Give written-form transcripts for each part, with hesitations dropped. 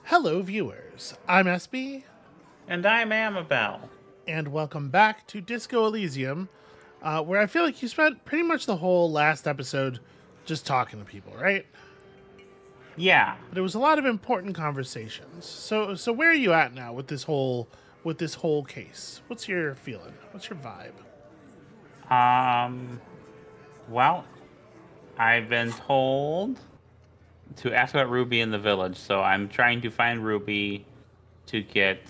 Hello, viewers. I'm SB, And I'm Amabel. and welcome back to Disco Elysium, where I feel like you spent pretty much the whole last episode just talking to people, right? Yeah. But it was a lot of important conversations. So where are you at now with this whole case? What's your feeling? What's your vibe? Um. Well, I've been told to ask about Ruby in the village, so I'm trying to find Ruby to get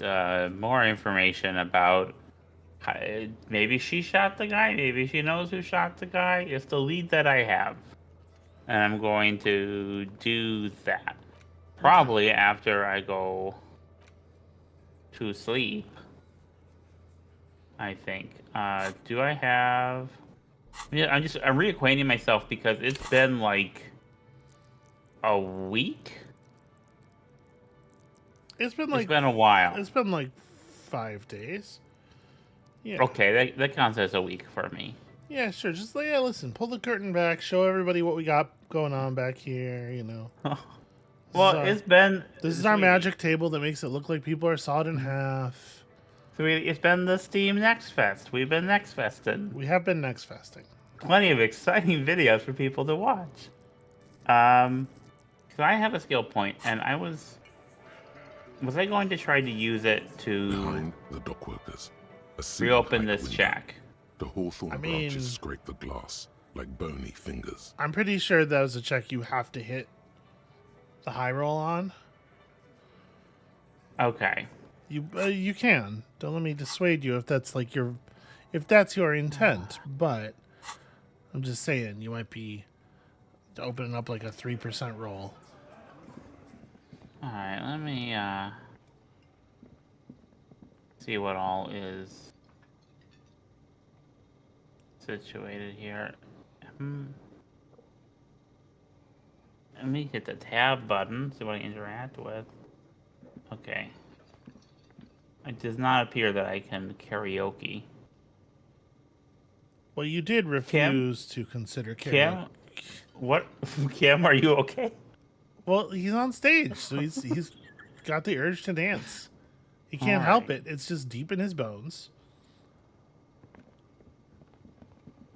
more information about. Maybe she shot the guy. Maybe she knows who shot the guy. It's the lead that I have, and I'm going to do that. Okay. Probably after I go to sleep. I think. Do I have? Yeah, I'm reacquainting myself because it's been like a week. It's been It's like been a while. it's been like 5 days. Yeah. Okay, that counts as a week for me. Yeah, sure. Just listen, pull the curtain back, show everybody what we got going on back here, This is Well, our it's been, This is our sweetie, magic table that makes it look like people are sawed in half. sweetie, it's been the Steam Next Fest. We've been Next Festing. We have been next festing. Plenty of exciting videos for people to watch. Um, so I have a skill point, and was I going to try to use it to Behind the dockworkers, a reopen this window. check? The hawthorn I mean- branches scrape the glass like bony fingers. I'm pretty sure that was a check you have to hit the high roll on. Okay. You can. Don't let me dissuade you if that's your intent. But I'm just saying you might be opening up like a 3% roll. All right. Let me see what all is situated here. Let me hit the tab button, see what I interact with. Okay. It does not appear that I can karaoke. Well, you did refuse to consider karaoke. Kim? What? Kim, are you okay? Well, he's on stage, so he's got the urge to dance. He can't All help right. it. It's just deep in his bones.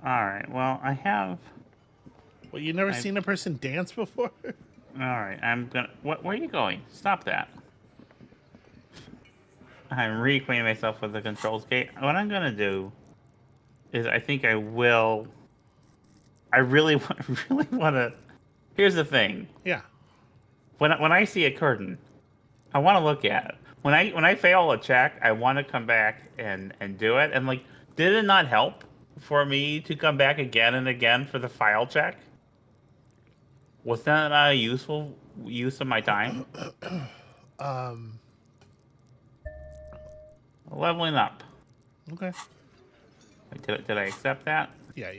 Alright, well, I have. Well, you never seen a person dance before? Alright, I'm gonna. Where are you going? Stop that. I'm reacquainting myself with the controls gate. What I'm gonna do is I think I will. I really, really want to. Here's the thing. Yeah. When I see a curtain, I want to look at it. When I fail a check, I want to come back and do it. And like, did it not help for me to come back again and again for the file check? Was that a useful use of my time? Leveling up. Okay. Wait, did I accept that? Yeah.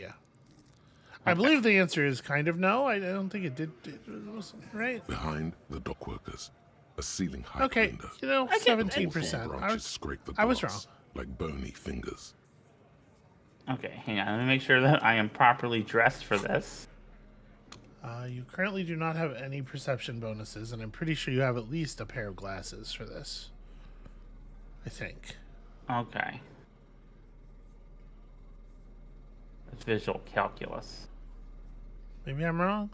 I believe the answer is kind of no. I don't think it did. It wasn't right. Behind the dockworkers, a ceiling height Okay, window. 17%. Hawthorn I branches was, scrape the I was glass like bony fingers. Okay, hang on. Let me make sure that I am properly dressed for this. you currently do not have any perception bonuses, and I'm pretty sure you have at least a pair of glasses for this. I think. Okay. It's visual calculus. Maybe I'm wrong.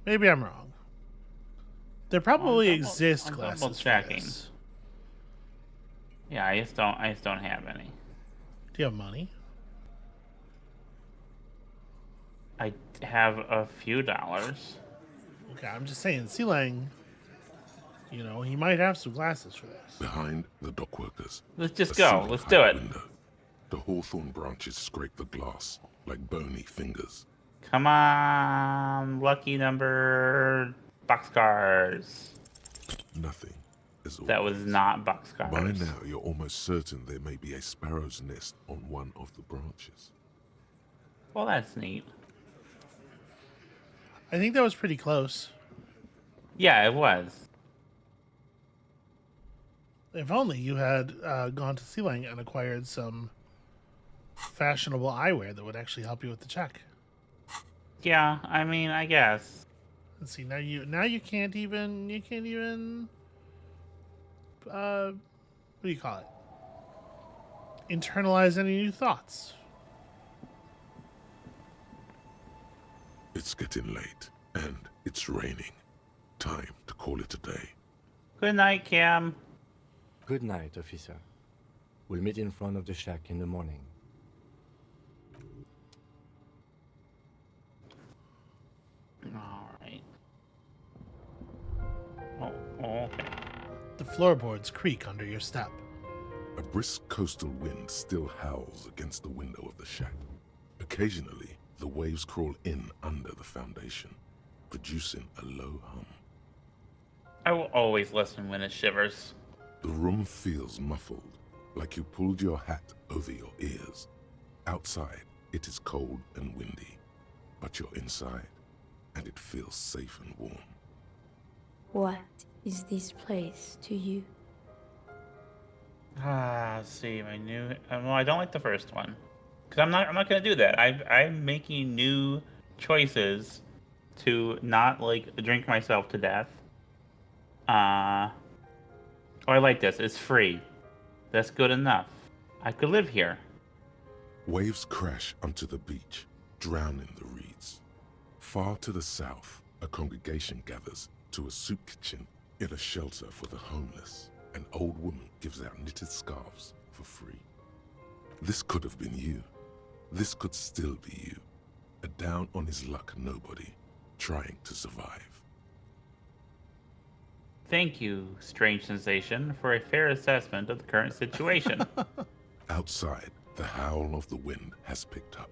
Maybe I'm wrong. There probably exist I'm glasses double for checking. this. Yeah, I just don't have any. Do you have money? I have a few dollars. Okay, I'm just saying, Sealang, he might have some glasses for this. Behind the dockworkers, Let's just a go. ceiling Let's do height it. window. The hawthorn branches scrape the glass like bony fingers. Come on, lucky number boxcars. Nothing is That was always. not boxcars. By now, you're almost certain there may be a sparrow's nest on one of the branches. Well, that's neat. I think that was pretty close. Yeah, it was. If only you had gone to Sealang and acquired some fashionable eyewear that would actually help you with the check. Yeah, I mean, I guess. Let's see. Now you can't even what do you call it? Internalize any new thoughts. It's getting late, and it's raining. Time to call it a day. Good night, Cam. Good night, officer. We'll meet in front of the shack in the morning. All right. Oh, okay. The floorboards creak under your step. A brisk coastal wind still howls against the window of the shack. Occasionally, the waves crawl in under the foundation, producing a low hum. I will always listen when it shivers. The room feels muffled, like you pulled your hat over your ears. Outside, it is cold and windy, but you're inside, and it feels safe and warm. What is this place to you? Let's see, my new. Well, I don't like the first one, because I'm not gonna do that. I'm making new choices to not like drink myself to death. Oh, I like this. It's free. That's good enough. I could live here. Waves crash onto the beach, drowning the reeds. Far to the south, a congregation gathers to a soup kitchen in a shelter for the homeless. An old woman gives out knitted scarves for free. This could have been you. This could still be you. A down-on-his-luck nobody, trying to survive. Thank you, strange sensation, for a fair assessment of the current situation. Outside, the howl of the wind has picked up.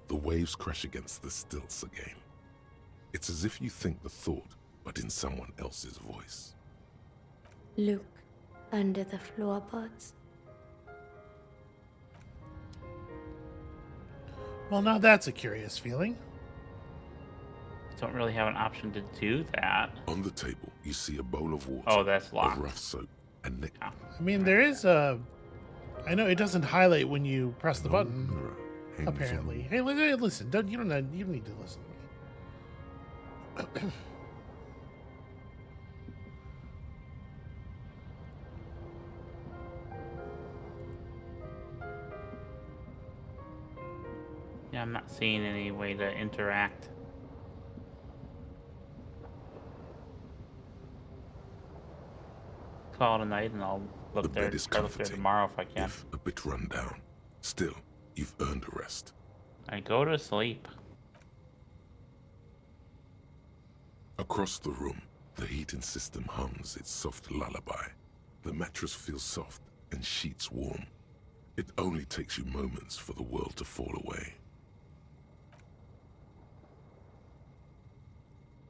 The waves crash against the stilts again. It's as if you think the thought, but in someone else's voice. Look under the floorboards. Well, now that's a curious feeling. Don't really have an option to do that. On the table, you see a bowl of water, Oh, that's a locked. rough soap, and Nick. Oh. I mean, there is a. I know it doesn't highlight when you press the button. Mirror hangs on the Apparently, wall. hey, listen. You don't need to listen to me. Yeah, I'm not seeing any way to interact. Call it a night, and I'll The look there. bed is Try to look there comforting, tomorrow if I can. if a bit run down. Still, you've earned a rest. I go to sleep. Across the room, the heating system hums its soft lullaby. The mattress feels soft and sheets warm. It only takes you moments for the world to fall away.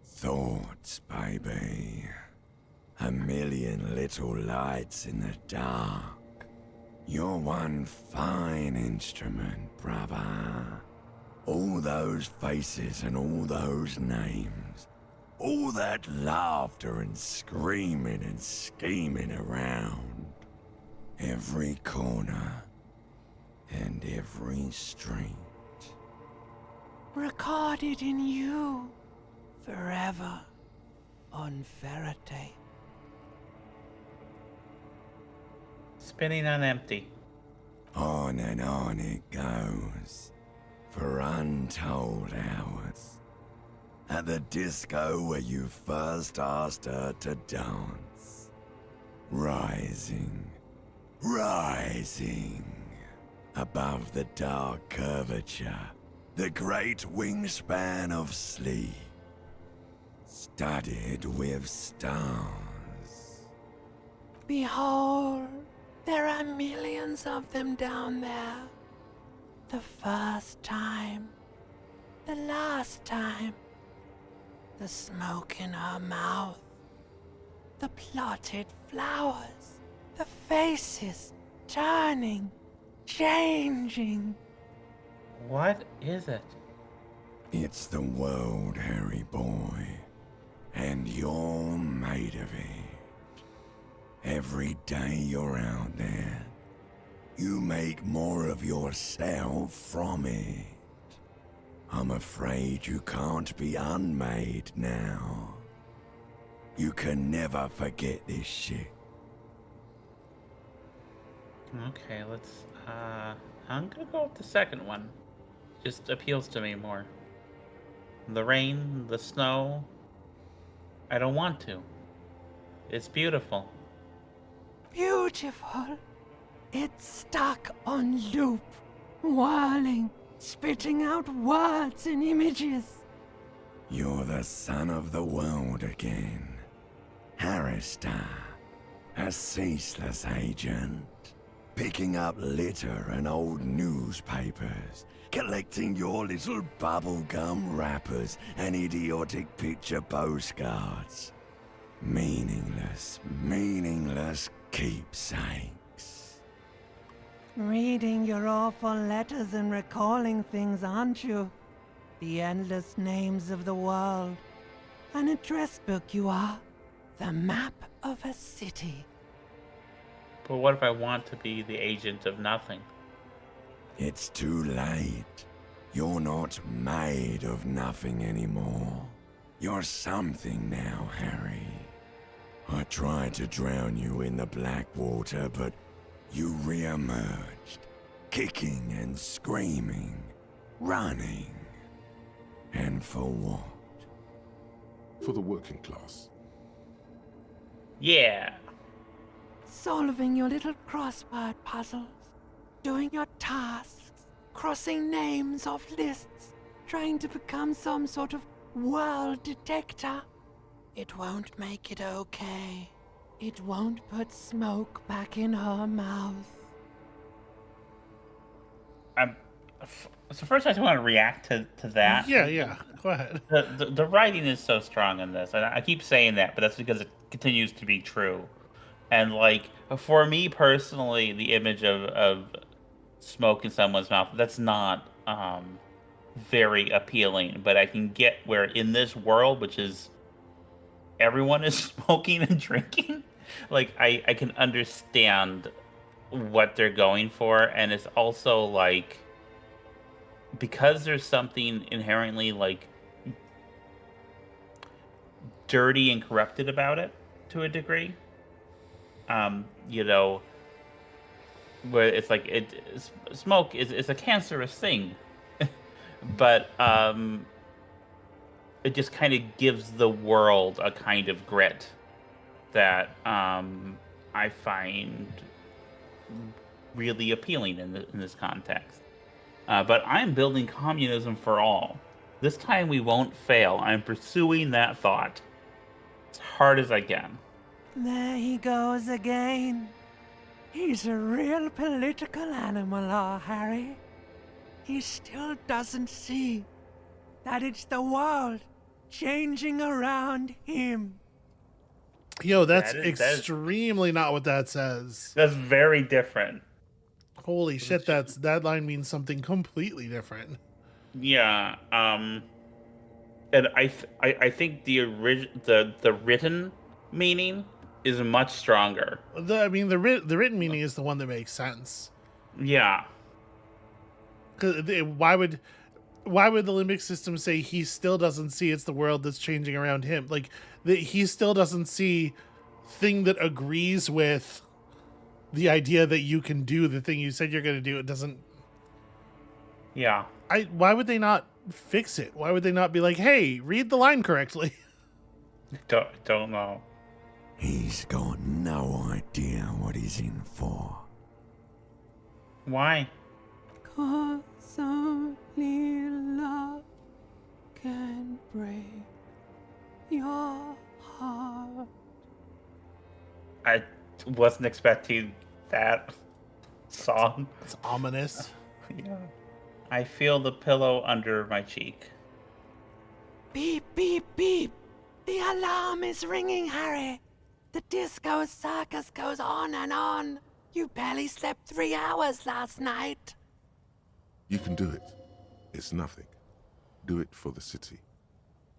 Thoughts, baby. A million little lights in the dark. You're one fine instrument, brother. All those faces and all those names. All that laughter and screaming and scheming around. Every corner and every street. Recorded in you forever on Faraday. Spinning on empty. On and on it goes, for untold hours. At the disco where you first asked her to dance. Rising, rising, above the dark curvature, the great wingspan of sleep, studded with stars. Behold, there are millions of them down there. The first time, the last time, the smoke in her mouth, the plotted flowers, the faces turning, changing. What is it? It's the world, Harry boy, and you're made of it. Every day you're out there, you make more of yourself from it. I'm afraid you can't be unmade now. You can never forget this shit. Okay, let's, I'm gonna go with the second one. Just appeals to me more. The rain, the snow. I don't want to. It's beautiful. Beautiful. It's stuck on loop, whirling, spitting out words and images. You're the son of the world again. Harristar, a ceaseless agent. Picking up litter and old newspapers. Collecting your little bubblegum wrappers and idiotic picture postcards. Meaningless, meaningless keepsakes. Reading your awful letters and recalling things, aren't you? The endless names of the world. An address book you are. The map of a city. But what if I want to be the agent of nothing? It's too late. You're not made of nothing anymore. You're something now, Harry. I tried to drown you in the black water, but you re-emerged, kicking and screaming, running. And for what? For the working class. Yeah. Solving your little crossword puzzles. Doing your tasks. Crossing names off lists. Trying to become some sort of world detector. It won't make it okay. It won't put smoke back in her mouth. So first I just want to react to that. Yeah. Go ahead. The writing is so strong in this, and I keep saying that, but that's because it continues to be true. And like for me personally, the image of smoke in someone's mouth, that's not very appealing. But I can get where in this world, which is everyone is smoking and drinking, like I can understand what they're going for, and it's also like because there's something inherently like dirty and corrupted about it to a degree. You know, where it's like smoke is a cancerous thing, but it just kind of gives the world a kind of grit that I find really appealing in this context. But I'm building communism for all. This time we won't fail. I'm pursuing that thought as hard as I can. There he goes again. He's a real political animal, our Harry. He still doesn't see that it's the world changing around him. Yo, that's That is extremely not what that says. That's very different. Holy shit, that line means something completely different. Yeah, and I think the written meaning is much stronger. The written meaning is the one that makes sense. Yeah. 'Cause why would the limbic system say he still doesn't see it's the world that's changing around him? Like he still doesn't see thing that agrees with the idea that you can do the thing you said you're going to do. It doesn't. Yeah. Why would they not fix it? Why would they not be like, hey, read the line correctly? Don't know. He's got no idea what he's in for. Why? 'Cause only love can break your heart. I wasn't expecting that song. It's ominous. Yeah. I feel the pillow under my cheek. Beep, beep, beep. The alarm is ringing, Harry. The disco circus goes on and on. You barely slept 3 hours last night. You can do it. It's nothing. Do it for the city.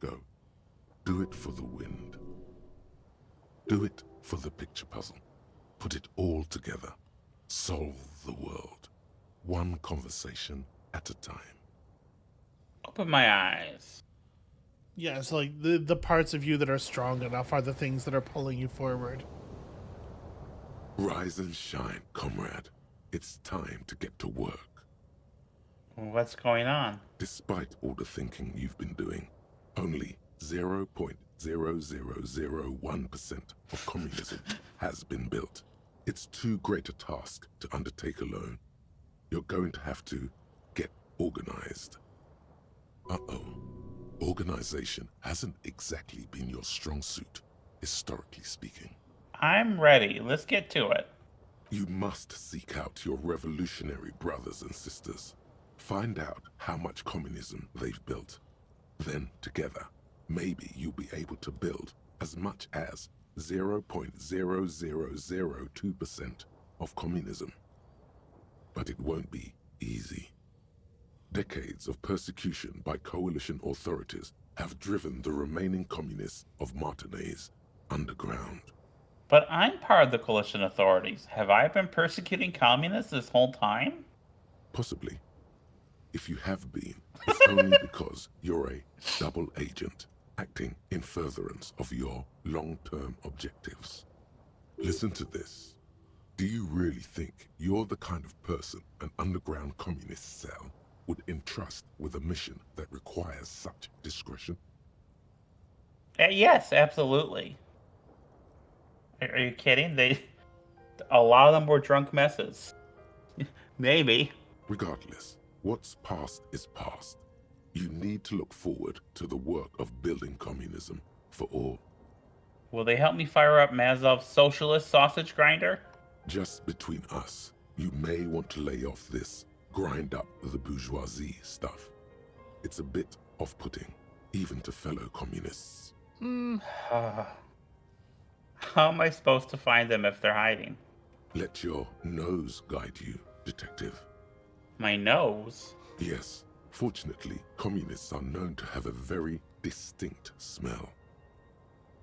Go. Do it for the wind. Do it for the picture puzzle. Put it all together. Solve the world. One conversation at a time. Open my eyes. Yeah, so like the parts of you that are strong enough are the things that are pulling you forward. Rise and shine, comrade. It's time to get to work. What's going on? Despite all the thinking you've been doing, only 0.0001% of communism has been built. It's too great a task to undertake alone. You're going to have to get organized. Uh-oh. Organization hasn't exactly been your strong suit, historically speaking. I'm ready. Let's get to it. You must seek out your revolutionary brothers and sisters. Find out how much communism they've built. Then, together, maybe you'll be able to build as much as 0.0002% of communism. But it won't be easy. Decades of persecution by coalition authorities have driven the remaining communists of Martinaise underground. But I'm part of the coalition authorities. Have I been persecuting communists this whole time? Possibly. If you have been, it's only because you're a double agent acting in furtherance of your long-term objectives. Listen to this. Do you really think you're the kind of person an underground communist cell would entrust with a mission that requires such discretion? Yes, absolutely. Are you kidding? A lot of them were drunk messes. Maybe. Regardless, what's past is past. You need to look forward to the work of building communism for all. Will they help me fire up Mazov's socialist sausage grinder? Just between us, you may want to lay off this grind up the bourgeoisie stuff. It's a bit off-putting, even to fellow communists. How am I supposed to find them if they're hiding? Let your nose guide you, detective. My nose? Yes, fortunately, communists are known to have a very distinct smell.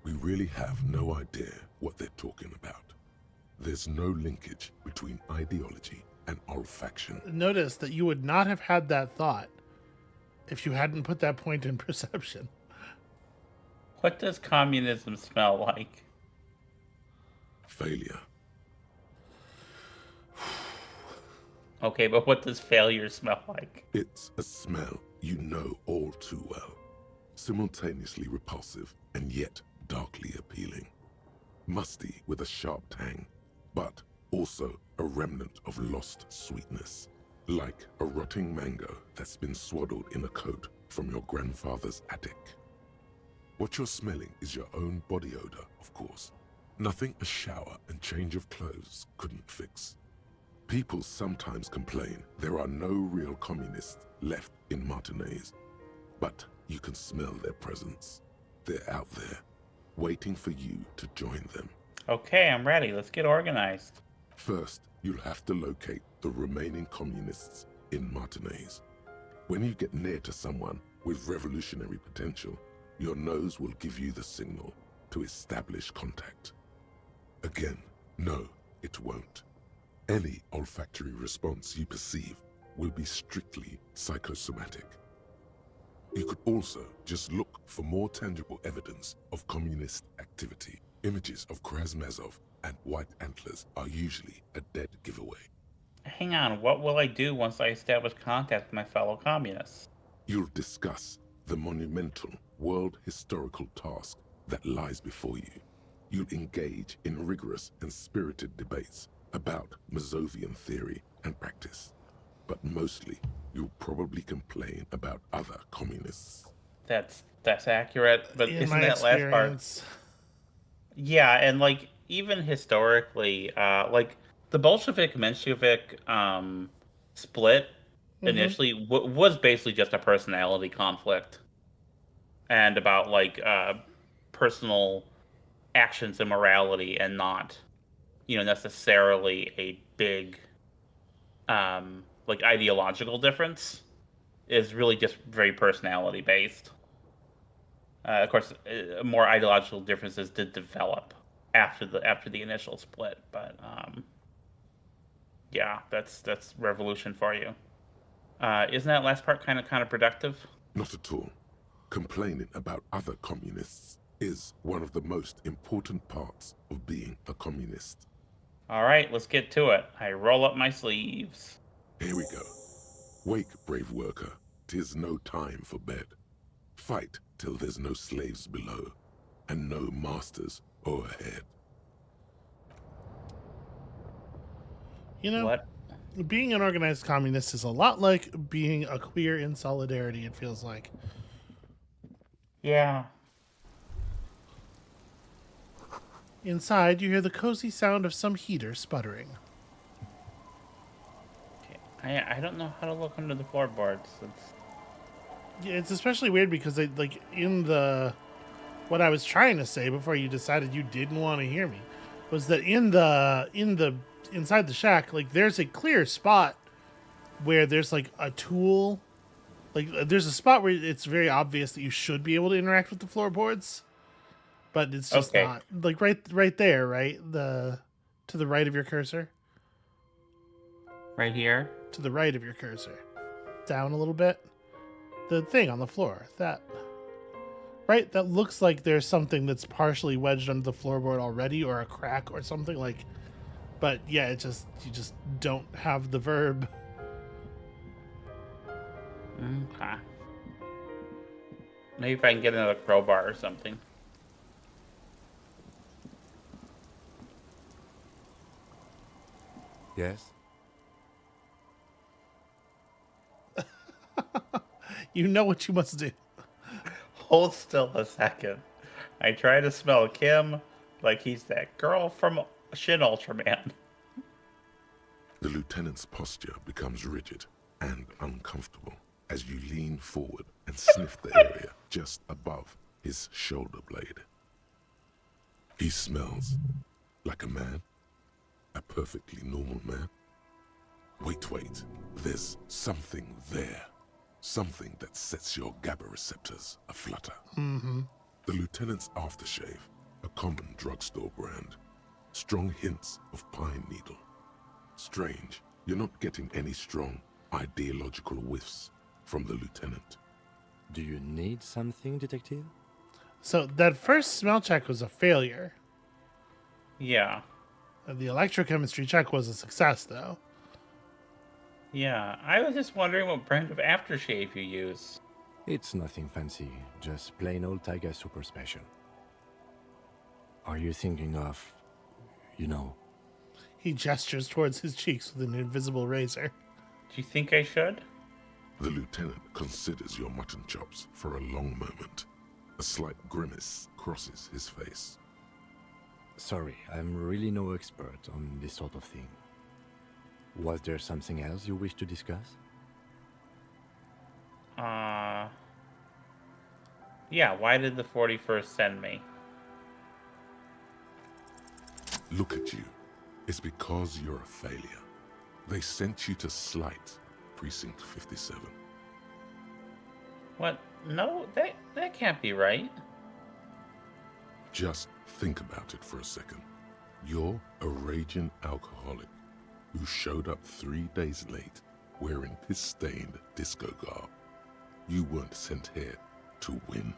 We really have no idea what they're talking about. There's no linkage between ideology and olfaction. Notice that you would not have had that thought if you hadn't put that point in perception. What does communism smell like? Failure. Okay, but what does failure smell like? It's a smell you know all too well. Simultaneously repulsive and yet darkly appealing. Musty with a sharp tang, but also a remnant of lost sweetness. Like a rotting mango that's been swaddled in a coat from your grandfather's attic. What you're smelling is your own body odor, of course. Nothing a shower and change of clothes couldn't fix. People sometimes complain there are no real communists left in Martinaise, but you can smell their presence. They're out there, waiting for you to join them. Okay, I'm ready. Let's get organized. First, you'll have to locate the remaining communists in Martinaise. When you get near to someone with revolutionary potential, your nose will give you the signal to establish contact. Again, no, it won't. Any olfactory response you perceive will be strictly psychosomatic. You could also just look for more tangible evidence of communist activity. Images of Krasmazov and white antlers are usually a dead giveaway. Hang on, what will I do once I establish contact with my fellow communists? You'll discuss the monumental world historical task that lies before you. You'll engage in rigorous and spirited debates about Mazovian theory and practice. But mostly, you'll probably complain about other communists. That's accurate, but In isn't my that last part? experience, Yeah, and like even historically, like the Bolshevik-Menshevik split initially was basically just a personality conflict, and about like personal actions and morality, and not, necessarily a big like ideological difference. Is really just very personality based. Of course, more ideological differences did develop after the initial split, but yeah, that's revolution for you. Isn't that last part kind of productive? Not at all. Complaining about other communists is one of the most important parts of being a communist. All right, let's get to it. I roll up my sleeves. Here we go. Wake, brave worker. 'Tis no time for bed. Fight till there's no slaves below, and no masters o'erhead. You know, What? being an organized communist is a lot like being a queer in solidarity, it feels like. Yeah. Inside, you hear the cozy sound of some heater sputtering. Okay. I don't know how to look under the floorboards. Yeah, it's especially weird because they, like, in the... What I was trying to say before you decided you didn't want to hear me was that inside the shack, like, there's a clear spot where there's, like, a tool. Like, there's a spot where it's very obvious that you should be able to interact with the floorboards, but it's just Okay. not. Like, right there, right? To the right of your cursor. Right here? To the right of your cursor. Down a little bit. The thing on the floor. That. Right? That looks like there's something that's partially wedged under the floorboard already, or a crack or something, like. But yeah, you just don't have the verb. Okay. Maybe if I can get another crowbar or something. Yes? You know what you must do. Hold still a second. I try to smell Kim like he's that girl from Shin Ultraman. The lieutenant's posture becomes rigid and uncomfortable as you lean forward and sniff the area just above his shoulder blade. He smells like a man, a perfectly normal man. Wait, there's something there. Something that sets your GABA receptors aflutter. Mm-hmm. The lieutenant's aftershave, a common drugstore brand. Strong hints of pine needle. Strange, you're not getting any strong ideological whiffs from the lieutenant. Do you need something, detective? So that first smell check was a failure. Yeah. The electrochemistry check was a success, though. Yeah. I was just wondering what brand of aftershave you use. It's nothing fancy, just plain old Tiger Super Special. Are you thinking of, you know? He gestures towards his cheeks with an invisible razor. Do you think I should? The lieutenant considers your mutton chops for a long moment. A slight grimace crosses his face. Sorry, I'm really no expert on this sort of thing. Was there something else you wish to discuss? Yeah, why did the 41st send me? Look at you. It's because you're a failure. They sent you to Slight, Precinct 57. What? No, that can't be right. Just think about it for a second. You're a raging alcoholic who showed up 3 days late wearing piss-stained disco garb. You weren't sent here to win.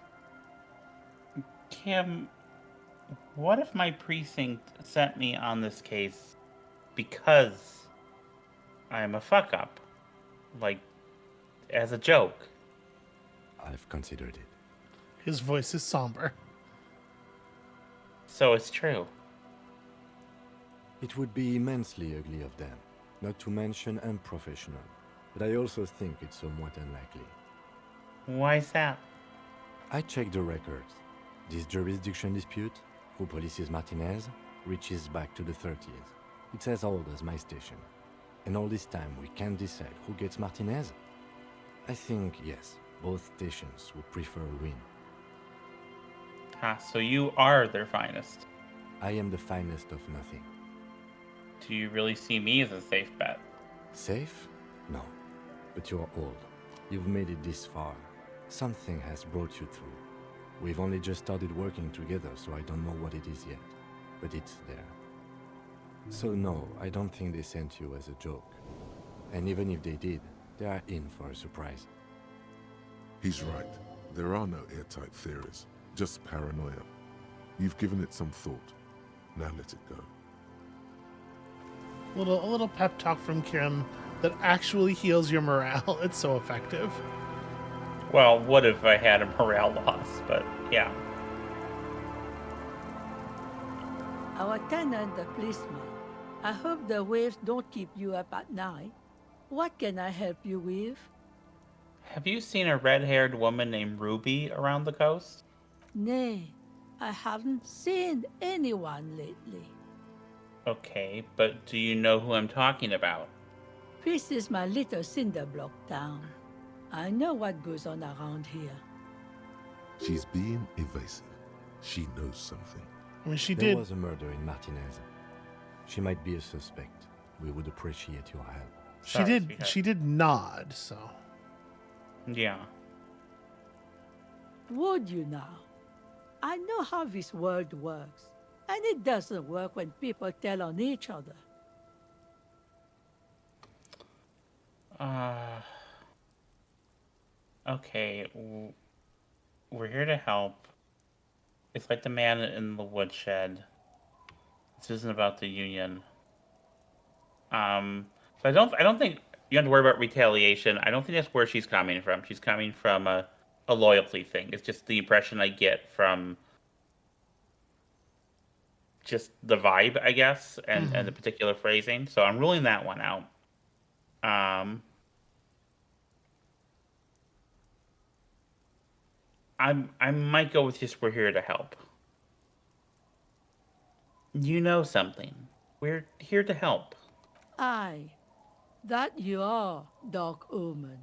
Kim, what if my precinct sent me on this case because I'm a fuck-up? Like, as a joke? I've considered it. His voice is somber. So it's true. It would be immensely ugly of them, not to mention unprofessional, but I also think it's somewhat unlikely. Why is that? I checked the records. This jurisdiction dispute, who polices Martinez, reaches back to the 30s. It's as old as my station. And all this time we can't decide who gets Martinez? I think, yes, both stations would prefer a win. So you are their finest. I am the finest of nothing. Do you really see me as a safe bet? Safe? No. But you're old. You've made it this far. Something has brought you through. We've only just started working together, so I don't know what it is yet. But it's there. So no, I don't think they sent you as a joke. And even if they did, they are in for a surprise. He's right. There are no airtight theories, just paranoia. You've given it some thought. Now let it go. A little pep talk from Kim that actually heals your morale. It's so effective. Well, what if I had a morale loss? But yeah. Our tenant, the policeman. I hope the waves don't keep you up at night. What can I help you with? Have you seen a red-haired woman named Ruby around the coast? Nay, I haven't seen anyone lately. Okay, but do you know who I'm talking about? This is my little cinder block town. I know what goes on around here. She's being evasive. She knows something. I mean, she There did. was a murder in Martinez. She might be a suspect. We would appreciate your help. She Sorry, did. sweetheart. She did nod. So Yeah. Would you now? I know how this world works, and it doesn't work when people tell on each other. Okay, we're here to help. It's like the man in the woodshed. This isn't about the union. So I don't think you have to worry about retaliation. I don't think that's where she's coming from. She's coming from a loyalty thing. It's just the impression I get from just the vibe, I guess, and the particular phrasing. So I'm ruling that one out. I might go with just we're here to help. You know something. We're here to help. Aye, that you are, Dark Omen.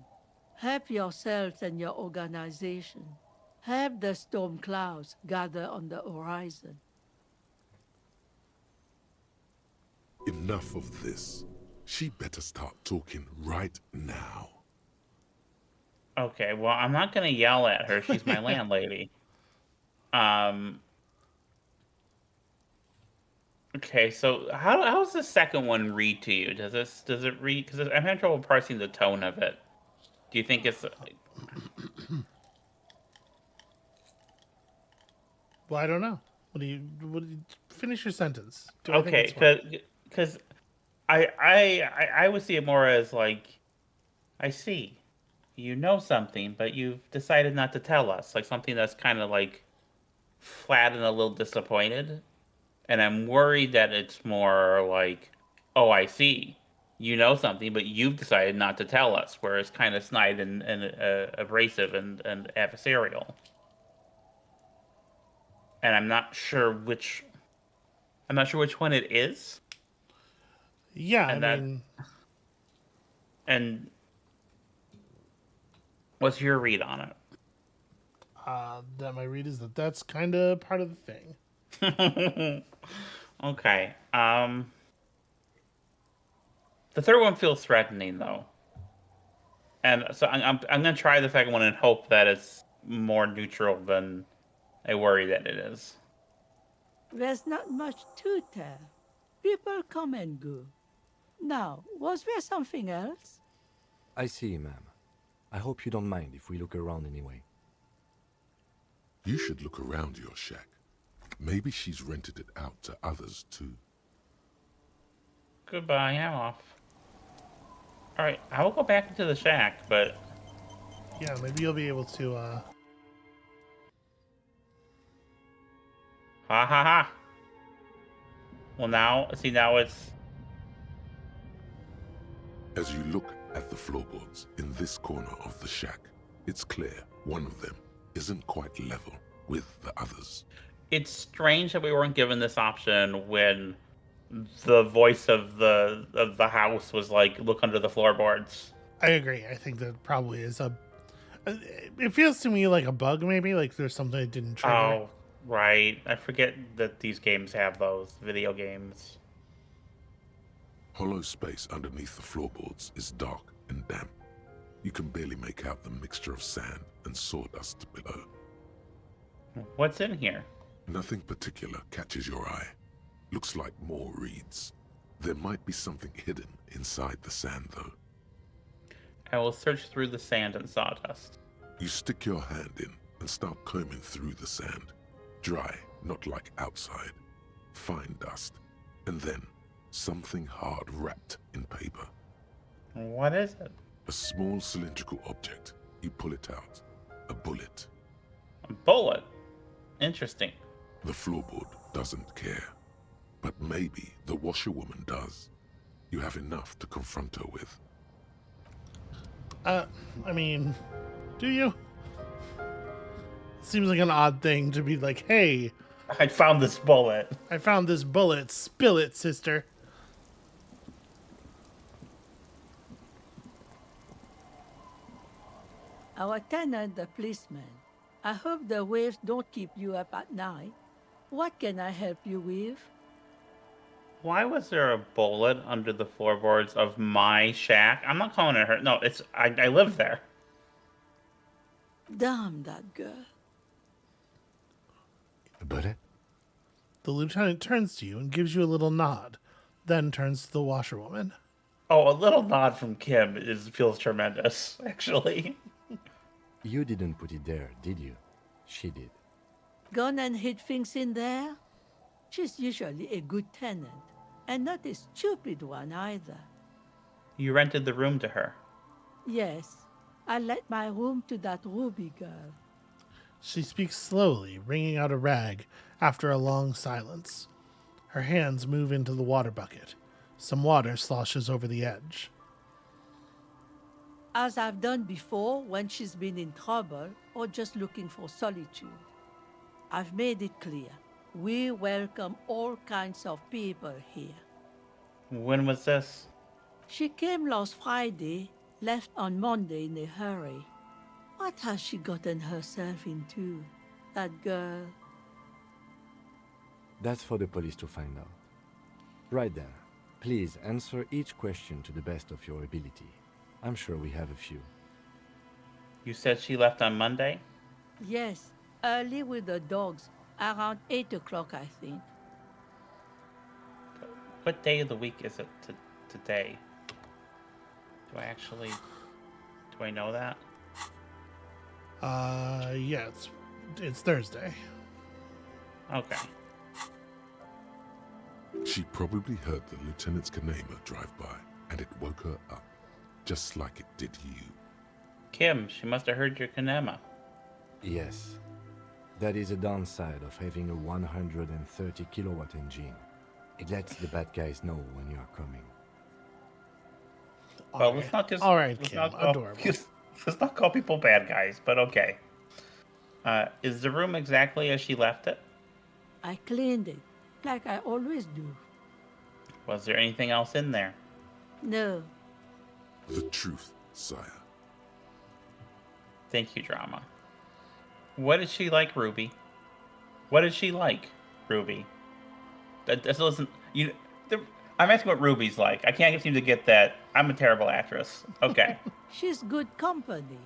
Help yourselves and your organization. Help the storm clouds gather on the horizon. Enough of this. She better start talking right now. Okay, well, I'm not gonna yell at her. She's my landlady. Okay, so how does the second one read to you? Does it read? Because I'm having trouble parsing the tone of it. Do you think it's well, I don't know. What do you finish your sentence? Do okay? it's fine? Because I would see it more as like, I see, you know something, but you've decided not to tell us. Like something that's kind of like flat and a little disappointed. And I'm worried that it's more like, oh, I see. You know something, but you've decided not to tell us, where it's kind of snide and abrasive and adversarial. And I'm not sure which one it is. Yeah, And I mean, and what's your read on it? that my read is that's kind of part of the thing. Okay. The third one feels threatening, though, and so I'm gonna try the second one and hope that it's more neutral than I worry that it is. There's not much to tell. People come and go. Now, was there something else? I see, ma'am. I hope you don't mind if we look around anyway. You should look around your shack. Maybe she's rented it out to others too. Goodbye. I'm off. All right, I will go back into the shack, but Yeah, maybe you'll be able to. ha ha ha. Well, now it's As you look at the floorboards in this corner of the shack, it's clear one of them isn't quite level with the others. it's strange that we weren't given this option when the voice of the house was like, look under the floorboards. I agree. I think that probably is a. It feels to me like a bug, maybe like there's something I didn't trigger. Oh, right. I forget that these games have those video games. Hollow space underneath the floorboards is dark and damp. You can barely make out the mixture of sand and sawdust below. What's in here? Nothing particular catches your eye. Looks like more reeds. There might be something hidden inside the sand, though. I will search through the sand and sawdust. You stick your hand in and start combing through the sand. Dry, not like outside. Fine dust. And then something hard wrapped in paper. What is it? A small cylindrical object. You pull it out. A bullet. A bullet. Interesting. The floorboard doesn't care. But maybe the washerwoman does. You have enough to confront her with. I mean, do you? Seems like an odd thing to be like, hey, I found this bullet. I found this bullet. Spill it, sister. Our tenant, the policeman. I hope the waves don't keep you up at night. What can I help you with? Why was there a bullet under the floorboards of my shack? I'm not calling it her. No, it's I live there. Damn that girl. A bullet? The lieutenant turns to you and gives you a little nod, then turns to the washerwoman. Oh, a little nod from Kim feels tremendous, actually. You didn't put it there, did you? She did. Gone and hid things in there? She's usually a good tenant, and not a stupid one either. You rented the room to her. Yes, I let my room to that Ruby girl. She speaks slowly, wringing out a rag after a long silence. Her hands move into the water bucket. Some water sloshes over the edge. As I've done before when she's been in trouble or just looking for solitude. I've made it clear. We welcome all kinds of people here. When was this? She came last Friday, left on Monday in a hurry. What has she gotten herself into, that girl? That's for the police to find out. Right then, please answer each question to the best of your ability. I'm sure we have a few. You said she left on Monday? Yes, early with the dogs, around 8 o'clock, I think. What day of the week is it today? Do I know that? Yeah, it's Thursday. Okay. She probably heard the lieutenant's Kanema drive by, and it woke her up, just like it did you. Kim, she must have heard your Kanema. Yes. That is a downside of having a 130 kilowatt engine. It lets the bad guys know when you are coming. Well, let's not just... All right, let's Kim, not call, adorable. let's not call people bad guys, but okay. Is the room exactly as she left it? I cleaned it, like I always do. Was there anything else in there? No, The truth, sire. Thank you, Drama. What is she like, Ruby? What is she like, Ruby? This isn't... I'm asking what Ruby's like. I can't seem to get that. I'm a terrible actress. Okay. she's good company.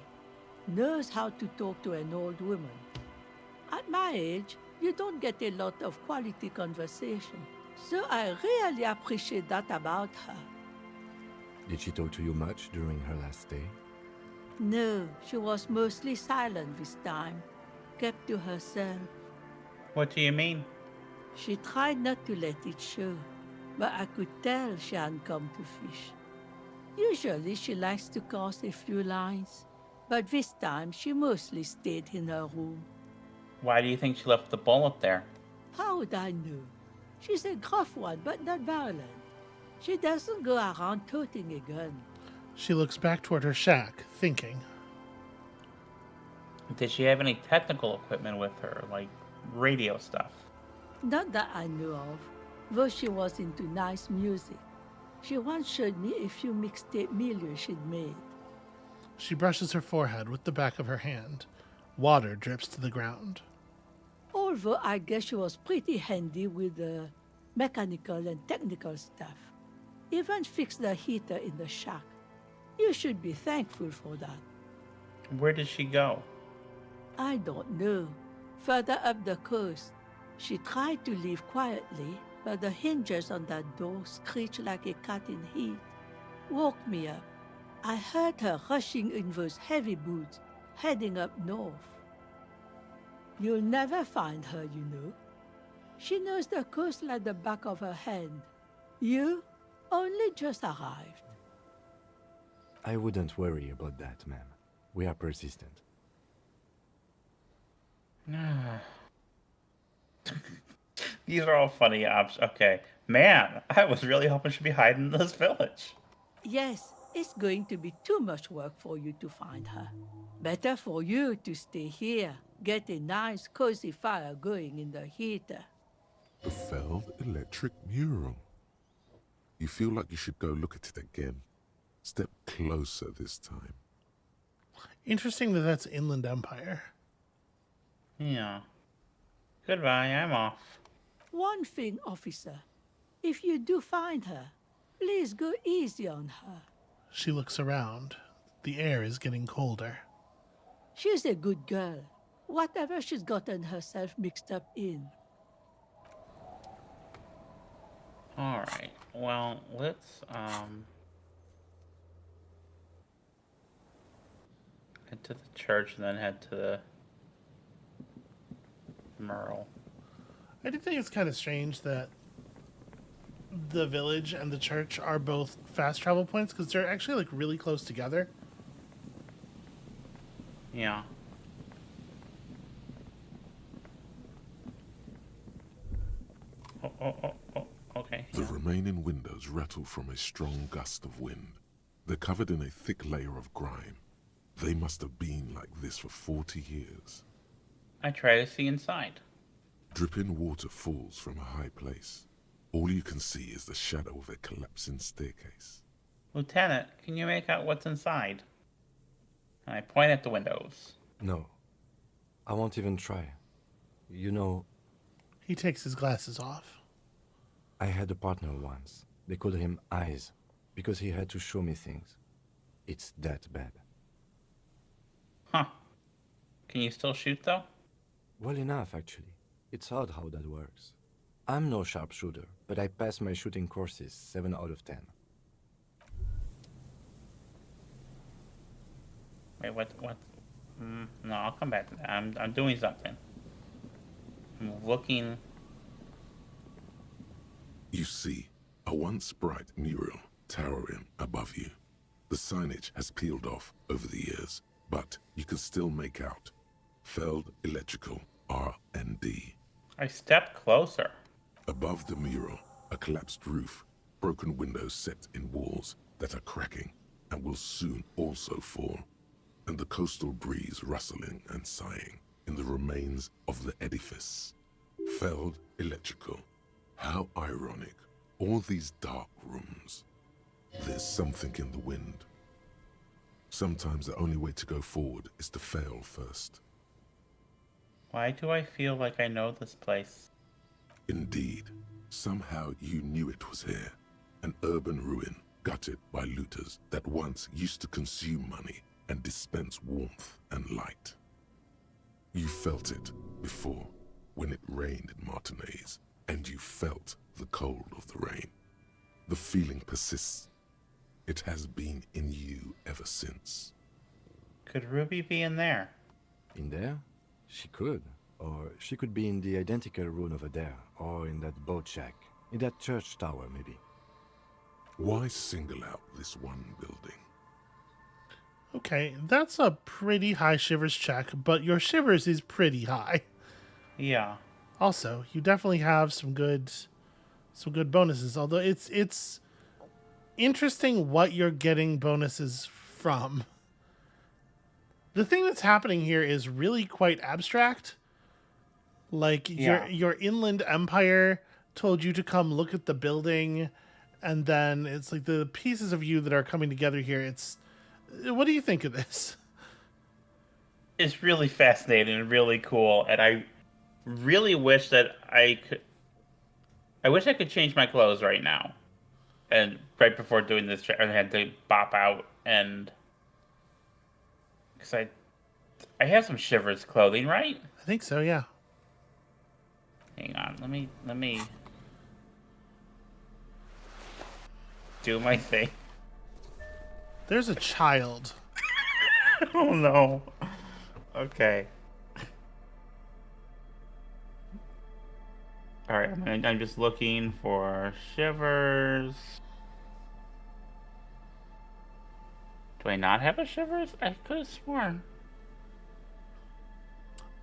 Knows how to talk to an old woman. At my age, you don't get a lot of quality conversation. So I really appreciate that about her. Did she talk to you much during her last stay? No, she was mostly silent this time. Kept to herself. What do you mean? She tried not to let it show, but I could tell she hadn't come to fish. Usually she likes to cast a few lines, but this time she mostly stayed in her room. Why do you think she left the bullet there? How would I know? She's a gruff one, but not violent. She doesn't go around toting a gun. She looks back toward her shack, thinking. Did she have any technical equipment with her, like radio stuff? Not that I know of, though she was into nice music. She once showed me a few mixtape milieu she'd made. She brushes her forehead with the back of her hand. Water drips to the ground. Although I guess she was pretty handy with the mechanical and technical stuff. Even fixed the heater in the shack. You should be thankful for that. Where did she go? I don't know. Further up the coast. She tried to leave quietly, but the hinges on that door screeched like a cat in heat. Woke me up. I heard her rushing in those heavy boots. heading up north. You'll never find her, you know. She knows the coast like the back of her hand. You only just arrived. I wouldn't worry about that, ma'am. We are persistent. These are all funny ops. Okay. Man, I was really hoping she'd be hiding in this village. Yes, it's going to be too much work for you to find her. Better for you to stay here, get a nice cozy fire going in the heater. The felled electric mural. You feel like you should go look at it again. Step closer this time. Interesting that that's Inland Empire. Yeah. Goodbye, I'm off. One thing, officer. If you do find her, please go easy on her. She looks around. The air is getting colder. She's a good girl. Whatever she's gotten herself mixed up in. Alright. Well, let's head to the church and then head to the Merle. I do think it's kind of strange that the village and the church are both fast travel points because they're actually like really close together. Yeah. Okay. The Yeah. remaining windows rattle from a strong gust of wind. They're covered in a thick layer of grime. They must have been like this for 40 years. I try to see inside. Dripping water falls from a high place. All you can see is the shadow of a collapsing staircase. Lieutenant, can you make out what's inside? And I point at the windows. No. I won't even try. You know, He takes his glasses off. I had a partner once. They called him Eyes, because he had to show me things. It's that bad. Huh. Can you still shoot, though? Well enough, actually. It's odd how that works. I'm no sharpshooter, but I passed my shooting courses 7 out of 10. Wait, what? No, I'll come back to that. I'm doing something. I'm looking. You see a once bright mural towering above you. The signage has peeled off over the years, but you can still make out Feld Electrical R&D. I stepped closer. Above the mural, a collapsed roof, broken windows set in walls that are cracking and will soon also fall, and the coastal breeze rustling and sighing in the remains of the edifice. Feld Electrical. How ironic. All these dark rooms. There's something in the wind. Sometimes the only way to go forward is to fail first. Why do I feel like I know this place? Indeed, somehow you knew it was here. An urban ruin gutted by looters that once used to consume money and dispense warmth and light. You felt it before when it rained in Martinez, and you felt the cold of the rain. The feeling persists. It has been in you ever since. Could Ruby be in there? In there? She could. Or she could be in the identical room over there, or in that boat shack, in that church tower, maybe. Why single out this one building? Okay, that's a pretty high shivers check, but your shivers is pretty high. Yeah. Also, you definitely have some good bonuses, although it's interesting what you're getting bonuses from. The thing that's happening here is really quite abstract. Like your inland empire told you to come look at the building, and then it's like the pieces of you that are coming together here. What do you think of this? It's really fascinating and really cool, and I really wish that I wish I could change my clothes right now. And right before doing this, I had to bop out, and because I have some shivers clothing, right? I think so, yeah. Hang on, let me do my thing. There's a child. Oh no. Okay. All right, I'm just looking for shivers. Do I not have a shivers? I could have sworn.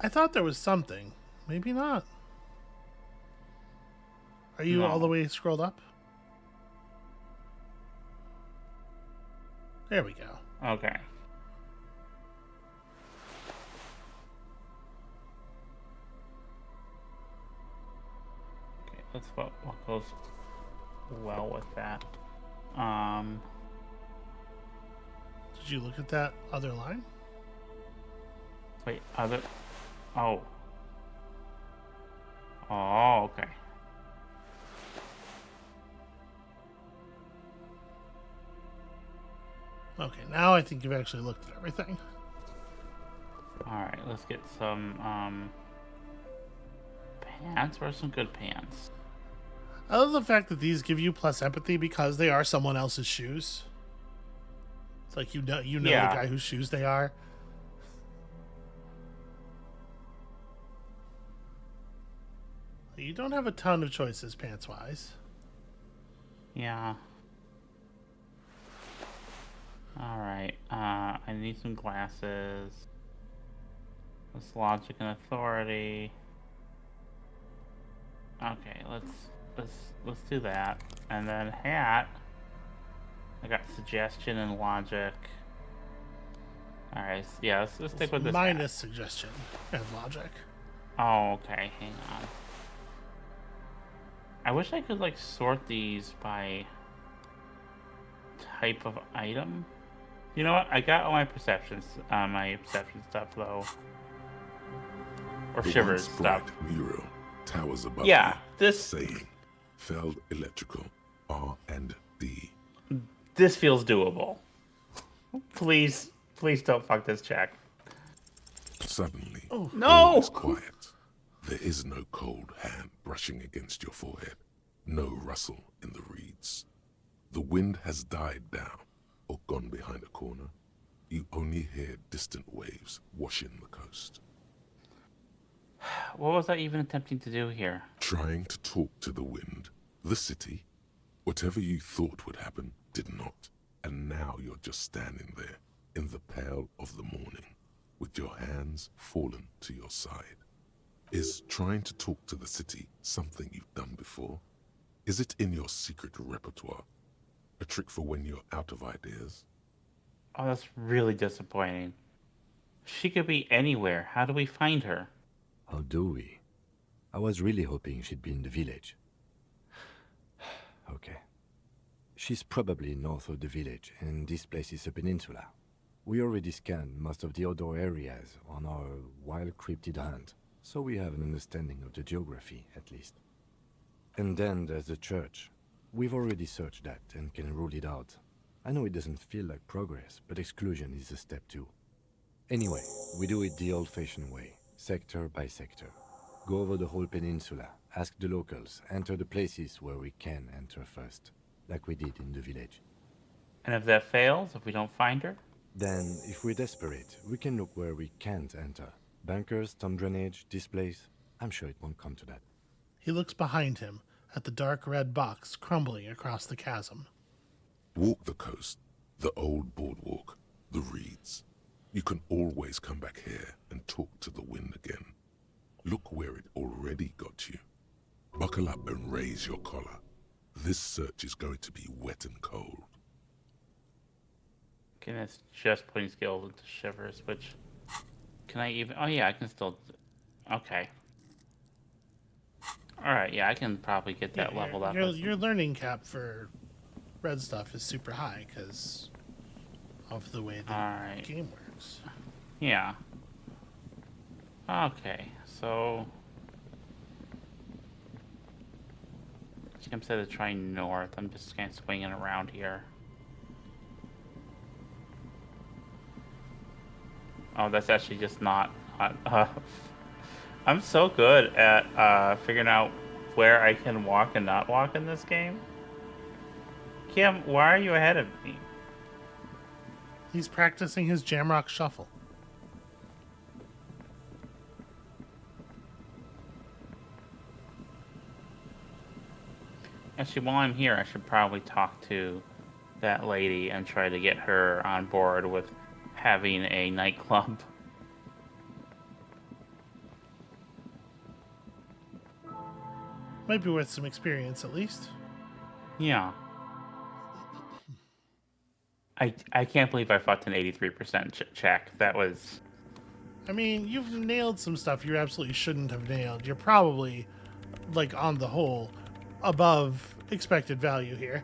I thought there was something. Maybe not. Are you all the No. way scrolled up? There we go. Okay. Okay, that's what goes well with that. Did you look at that other line? Wait, other. Oh. Oh, okay. Okay, now I think you've actually looked at everything. Alright, let's get some, pants. Where's some good pants? I love the fact that these give you plus empathy because they are someone else's shoes. It's like you know Yeah. the guy whose shoes they are. You don't have a ton of choices pants-wise. Yeah. Alright, I need some glasses. That's logic and authority. Okay, let's do that. And then hat. I got suggestion and logic. Alright, yeah, let's stick with this. Minus suggestion and logic. Oh, okay, hang on. I wish I could like sort these by type of item. You know what? I got all my perception stuff though. Or The shivers once stuff. bright mural towers above Yeah, you, this saying, Feld Electrical, R&D. this feels doable. Please don't fuck this check. Suddenly, No! all is quiet. There is no cold hand brushing against your forehead, no rustle in the reeds. The wind has died down or gone behind a corner. You only hear distant waves washing the coast. What was I even attempting to do here? Trying to talk to the wind, the city, whatever you thought would happen did not. And now you're just standing there in the pale of the morning with your hands fallen to your side. Is trying to talk to the city something you've done before? Is it in your secret repertoire? A trick for when you're out of ideas? Oh, that's really disappointing. She could be anywhere. How do we find her? How do we? I was really hoping she'd be in the village. Okay. She's probably north of the village, and this place is a peninsula. We already scanned most of the outdoor areas on our wild cryptid hunt, so we have an understanding of the geography, at least. And then there's the church. We've already searched that and can rule it out. I know it doesn't feel like progress, but exclusion is a step too. Anyway, we do it the old-fashioned way, sector by sector. Go over the whole peninsula, ask the locals, enter the places where we can enter first, like we did in the village. And if that fails, if we don't find her? Then, if we're desperate, we can look where we can't enter. Bunkers, storm drainage, displays. I'm sure it won't come to that. He looks behind him at the dark red box crumbling across the chasm. Walk the coast, the old boardwalk, the reeds. You can always come back here and talk to the wind again. Look where it already got you. Buckle up and raise your collar. This search is going to be wet and cold. Okay, that's just putting skills into shivers, which... Can I even... Oh yeah, I can still... Okay. Alright, yeah, I can probably get that leveled up. Your learning cap for red stuff is super high because of the way the game works. Yeah. Okay, so... Kim said to try north. I'm just kind of swinging around here. Oh, that's actually just not... I'm so good at figuring out where I can walk and not walk in this game. Kim, why are you ahead of me? He's practicing his Jamrock shuffle. Actually, while I'm here, I should probably talk to that lady and try to get her on board with having a nightclub. Might be worth some experience, at least. Yeah. I can't believe I fucked an 83% check. That was... I mean, you've nailed some stuff you absolutely shouldn't have nailed. You're probably, like, on the whole, above expected value here.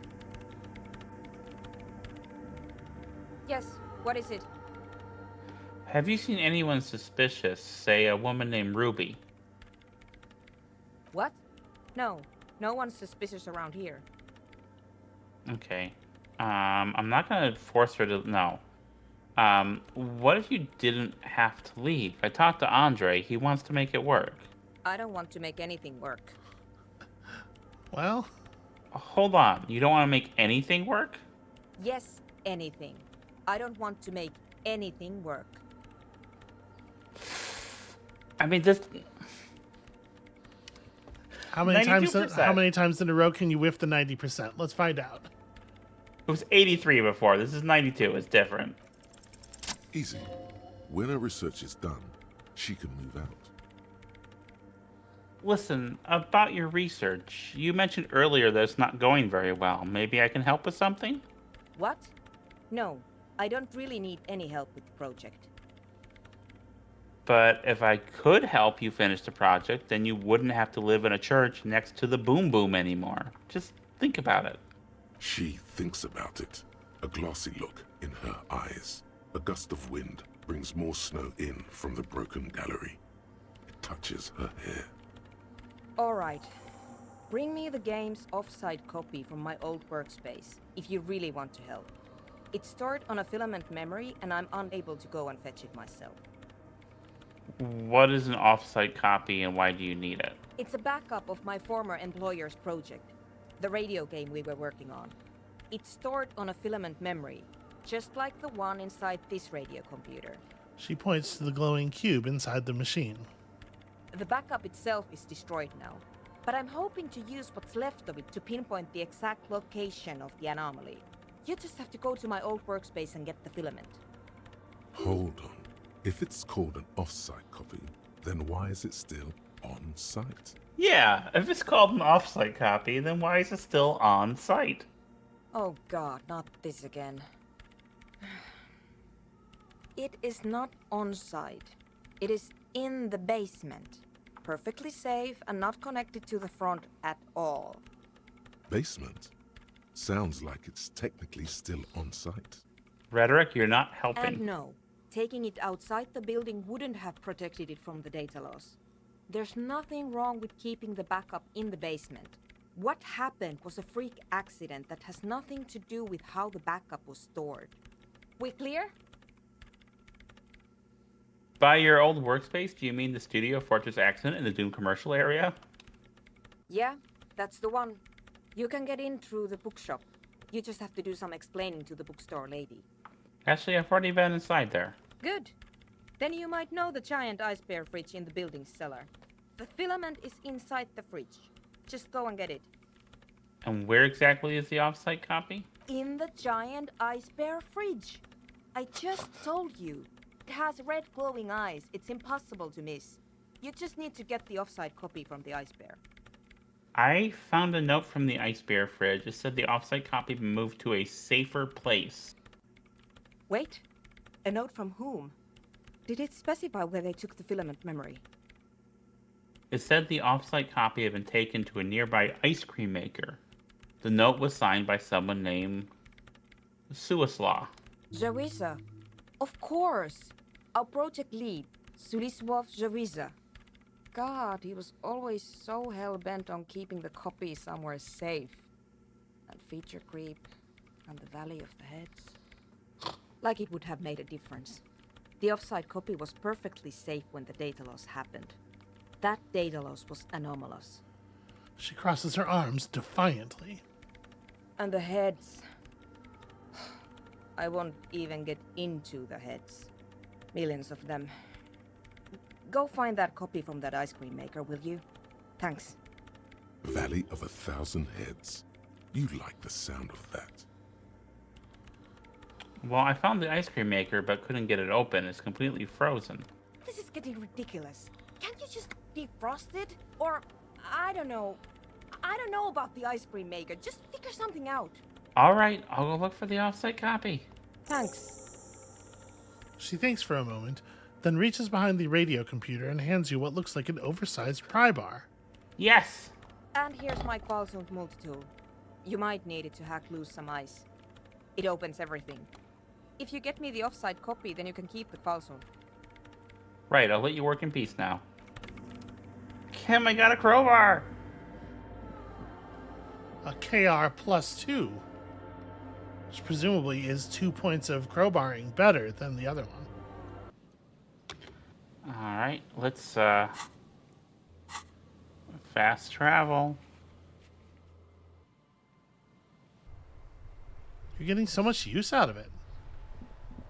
Yes, what is it? Have you seen anyone suspicious, say a woman named Ruby? What? No, no one's suspicious around here. Okay. I'm not gonna force her to... No. What if you didn't have to leave? I talked to Andre. He wants to make it work. I don't want to make anything work. Well, Hold on. You don't want to make anything work? Yes, anything. I don't want to make anything work. I mean, this... how many times 92%. in a row can you whiff the 90%? Let's find out. It was 83 before. This is 92. It's different. Easy. When her research is done, she can move out. Listen, about your research, you mentioned earlier that it's not going very well. Maybe I can help with something? What? No, I don't really need any help with the project. But if I could help you finish the project, then you wouldn't have to live in a church next to the Boom Boom anymore. Just think about it. She thinks about it. A glassy look in her eyes. A gust of wind brings more snow in from the broken gallery. It touches her hair. All right. Bring me the game's offsite copy from my old workspace, if you really want to help. It's stored on a filament memory, and I'm unable to go and fetch it myself. What is an offsite copy and why do you need it? It's a backup of my former employer's project, the radio game we were working on. It's stored on a filament memory, just like the one inside this radio computer. She points to the glowing cube inside the machine. The backup itself is destroyed now, but I'm hoping to use what's left of it to pinpoint the exact location of the anomaly. You just have to go to my old workspace and get the filament. Hold on. If it's called an off-site copy, then why is it still on site? Yeah, if it's called an offsite copy, then why is it still on site? Oh god, not this again. It is not on site. It is in the basement. Perfectly safe and not connected to the front at all. Basement? Sounds like it's technically still on site. Rhetoric, you're not helping. And no, taking it outside the building wouldn't have protected it from the data loss. There's nothing wrong with keeping the backup in the basement. What happened was a freak accident that has nothing to do with how the backup was stored. We clear? By your old workspace, do you mean the Studio Fortress accident in the Doom commercial area? Yeah, that's the one. You can get in through the bookshop. You just have to do some explaining to the bookstore lady. Actually, I've already been inside there. Good. Then you might know the giant ice bear fridge in the building's cellar. The filament is inside the fridge. Just go and get it. And where exactly is the offsite copy? In the giant ice bear fridge. I just told you. It has red glowing eyes. It's impossible to miss. You just need to get the offsite copy from the ice bear. I found a note from the Ice Bear fridge. It said the offsite copy been moved to a safer place. Wait. A note from whom? Did it specify where they took the filament memory? It said the offsite copy had been taken to a nearby ice cream maker. The note was signed by someone named Suislaw. Jawiza. Of course. Our project lead, Suliswov Jawiza. God, he was always so hell-bent on keeping the copy somewhere safe. And feature creep, and the Valley of the Heads. Like it would have made a difference. The offsite copy was perfectly safe when the data loss happened. That data loss was anomalous. She crosses her arms defiantly. And the heads. I won't even get into the heads. Millions of them. Go find that copy from that ice cream maker, will you? Thanks. Valley of 1,000 Heads. You like the sound of that. Well, I found the ice cream maker, but couldn't get it open. It's completely frozen. This is getting ridiculous. Can't you just defrost it? Or, I don't know. I don't know about the ice cream maker. Just figure something out. All right, I'll go look for the offsite copy. Thanks. She thinks for a moment, then reaches behind the radio computer and hands you what looks like an oversized pry bar. Yes! And here's my Qualsund multi-tool. You might need it to hack loose some ice. It opens everything. If you get me the offsite copy, then you can keep the Qualsund. Right, I'll let you work in peace now. Kim, I got a crowbar! A KR +2, which presumably is 2 points of crowbarring better than the other one. Alright, let's fast travel. You're getting so much use out of it.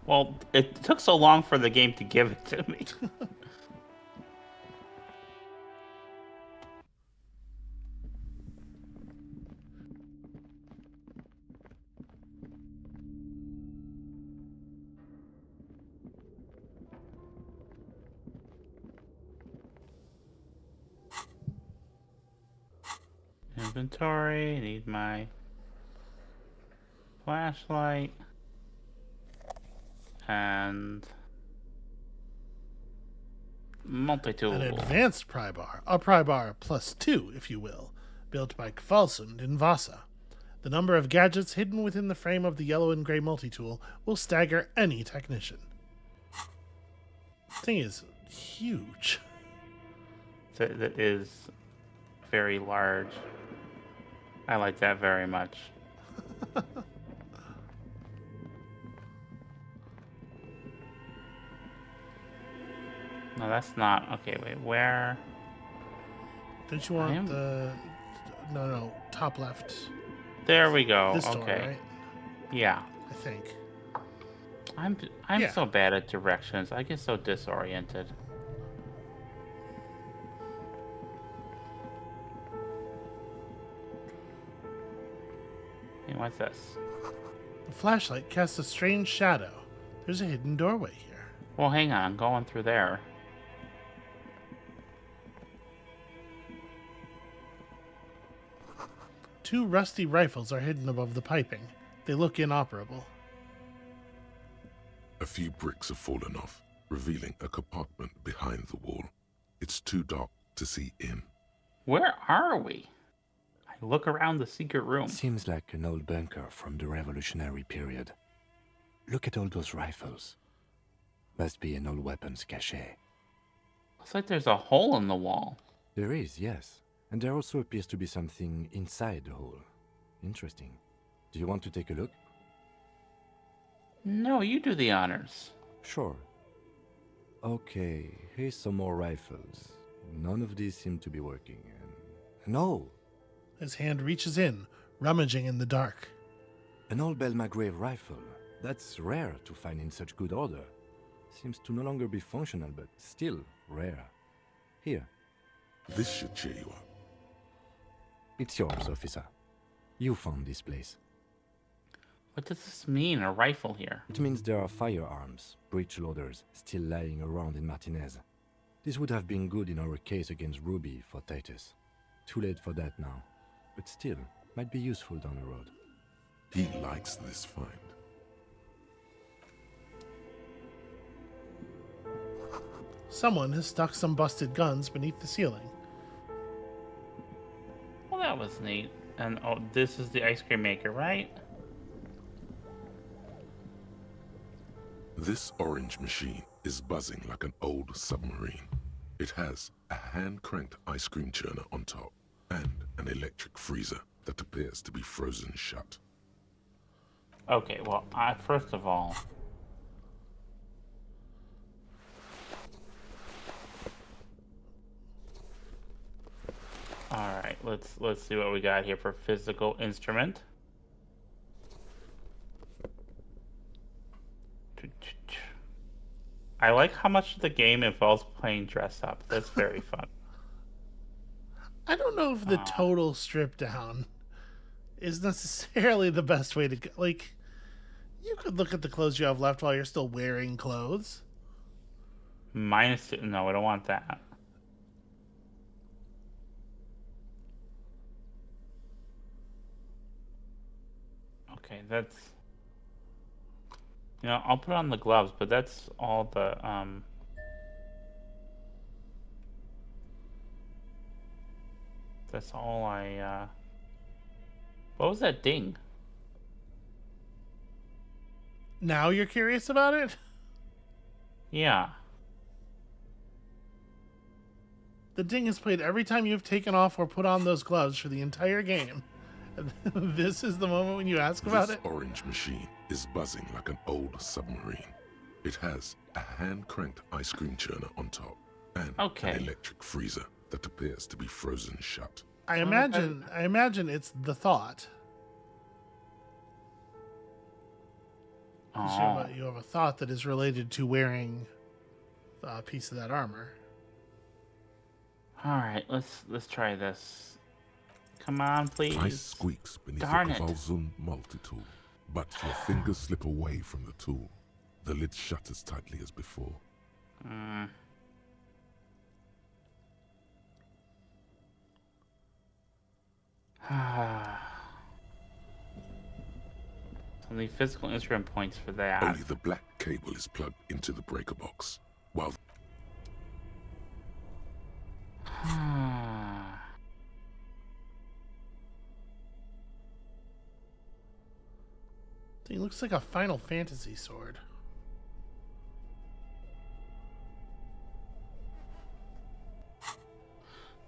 Well, it took so long for the game to give it to me. Inventory, need my flashlight. And multi-tool. An advanced pry bar, a pry bar +2, if you will, built by Kvalsund in Vasa. The number of gadgets hidden within the frame of the yellow and gray multi-tool will stagger any technician. Thing is huge. That is very large. I like that very much. No, that's not. Okay, wait, where? Don't you want the... No, top left. There we go. This okay. door, right? Yeah. I think. I'm Yeah. so bad at directions. I get so disoriented. Hey, what's this? The flashlight casts a strange shadow. There's a hidden doorway here. Well, hang on. I'm going through there. Two rusty rifles are hidden above the piping. They look inoperable. A few bricks have fallen off, revealing a compartment behind the wall. It's too dark to see in. Where are we? I look around the secret room. Seems like an old bunker from the revolutionary period. Look at all those rifles. Must be an old weapons cache. Looks like there's a hole in the wall. There is, yes. And there also appears to be something inside the hole. Interesting. Do you want to take a look? No, you do the honors. Sure. Okay, here's some more rifles. None of these seem to be working. No! His hand reaches in, rummaging in the dark. An old Belmagrave rifle. That's rare to find in such good order. Seems to no longer be functional, but still rare. Here. This should cheer you up. It's yours, officer. You found this place. What does this mean, a rifle here? It means there are firearms, breech loaders, still lying around in Martinez. This would have been good in our case against Ruby for Titus. Too late for that now. But still, might be useful down the road. He likes this find. Someone has stuck some busted guns beneath the ceiling. Well, that was neat. And oh, this is the ice cream maker, right? This orange machine is buzzing like an old submarine. It has a hand-cranked ice cream churner on top and an electric freezer that appears to be frozen shut. Okay, well, first of all... Alright, let's see what we got here for physical instrument. I like how much the game involves playing dress up. That's very fun. I don't know if the total strip down is necessarily the best way to go. Like, you could look at the clothes you have left while you're still wearing clothes. -2. No, I don't want that. Okay, that's... I'll put on the gloves, but that's all the, That's all I, What was that ding? Now you're curious about it? Yeah. The ding is played every time you've taken off or put on those gloves for the entire game. This is the moment when you ask about This it? orange machine is buzzing like an old submarine. It has a hand-cranked ice cream churner on top and Okay. an electric freezer that appears to be frozen shut. I imagine it's the thought. 'Cause Oh. you have a thought that is related to wearing a piece of that armor. All right, let's try this. Come on, please. Ice squeaks beneath Darn the it. Kvalzun multi-tool, but your fingers slip away from the tool. The lid shutters tightly as before. So the physical instrument points for that. Only the black cable is plugged into the breaker box, while It looks like a Final Fantasy sword.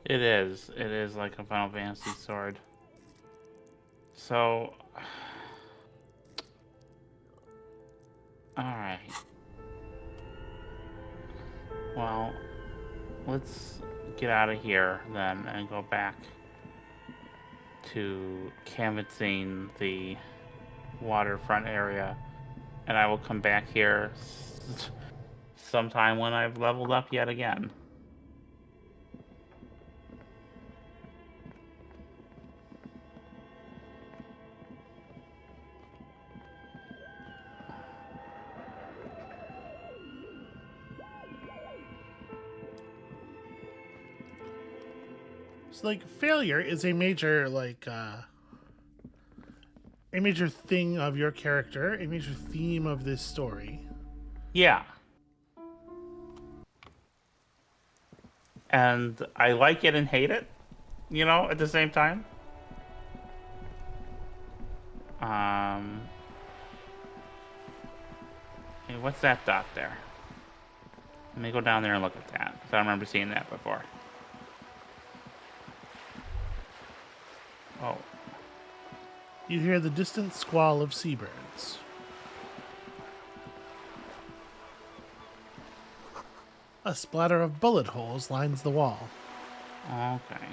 It is. It is like a Final Fantasy sword. So, alright. Well, let's get out of here then and go back to canvassing the waterfront area. And I will come back here sometime when I've leveled up yet again. So, like, failure is a major, like, a major thing of your character, a major theme of this story. Yeah. And I like it and hate it, at the same time. Hey, what's that dot there? Let me go down there and look at that, because I don't remember seeing that before. Oh. You hear the distant squall of seabirds. A splatter of bullet holes lines the wall. Okay.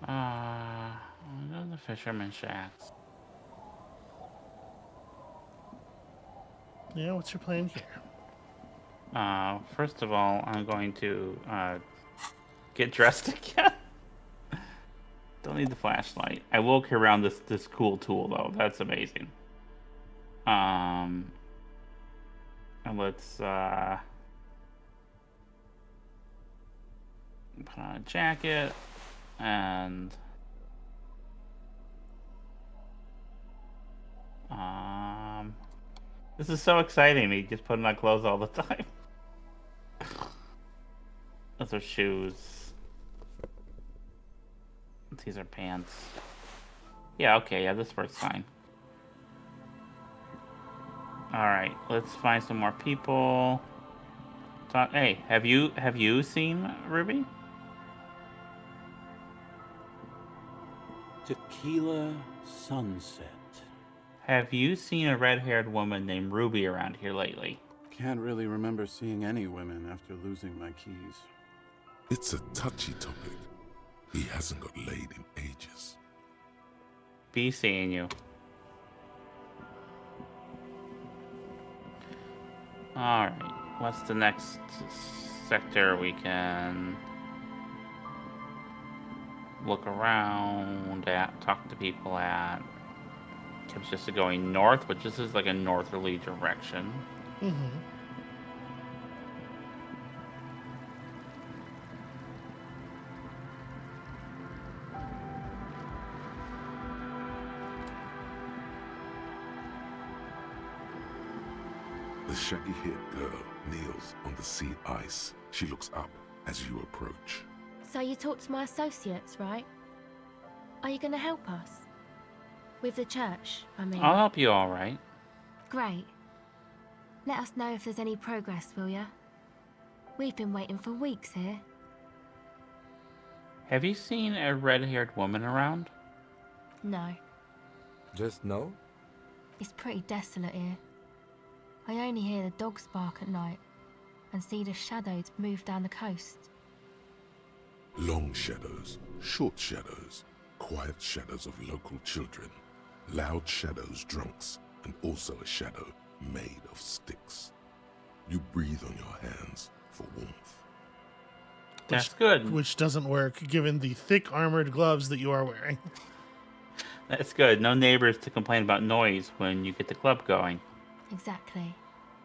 The fisherman shacks. Yeah, what's your plan here? First of all, I'm going to get dressed again. Don't need the flashlight. I will carry around this cool tool though. That's amazing. And let's put on a jacket and this is so exciting, me just putting on clothes all the time. Those are shoes. These are pants. Yeah, okay, yeah, this works fine. Alright, let's find some more people. Hey, have you seen Ruby? Tequila Sunset. Have you seen a red-haired woman named Ruby around here lately? Can't really remember seeing any women after losing my keys. it's a touchy topic. He hasn't got laid in ages. Be seeing you. Alright. What's the next sector we can look around at, talk to people at? It's just going north, which this is like a northerly direction. Mm-hmm. The shaggy-haired girl kneels on the sea ice. She looks up as you approach. So you talked to my associates, right? Are you going to help us? With the church, I mean. I'll help you, all right. Great. Let us know if there's any progress, will ya? We've been waiting for weeks here. Have you seen a red-haired woman around? No. Just no? It's pretty desolate here. I only hear the dogs bark at night and see the shadows move down the coast. Long shadows, short shadows, quiet shadows of local children, loud shadows drunks, and also a shadow made of sticks. You breathe on your hands for warmth. That's good. Which doesn't work, given the thick armored gloves that you are wearing. That's good. No neighbors to complain about noise when you get the club going. Exactly.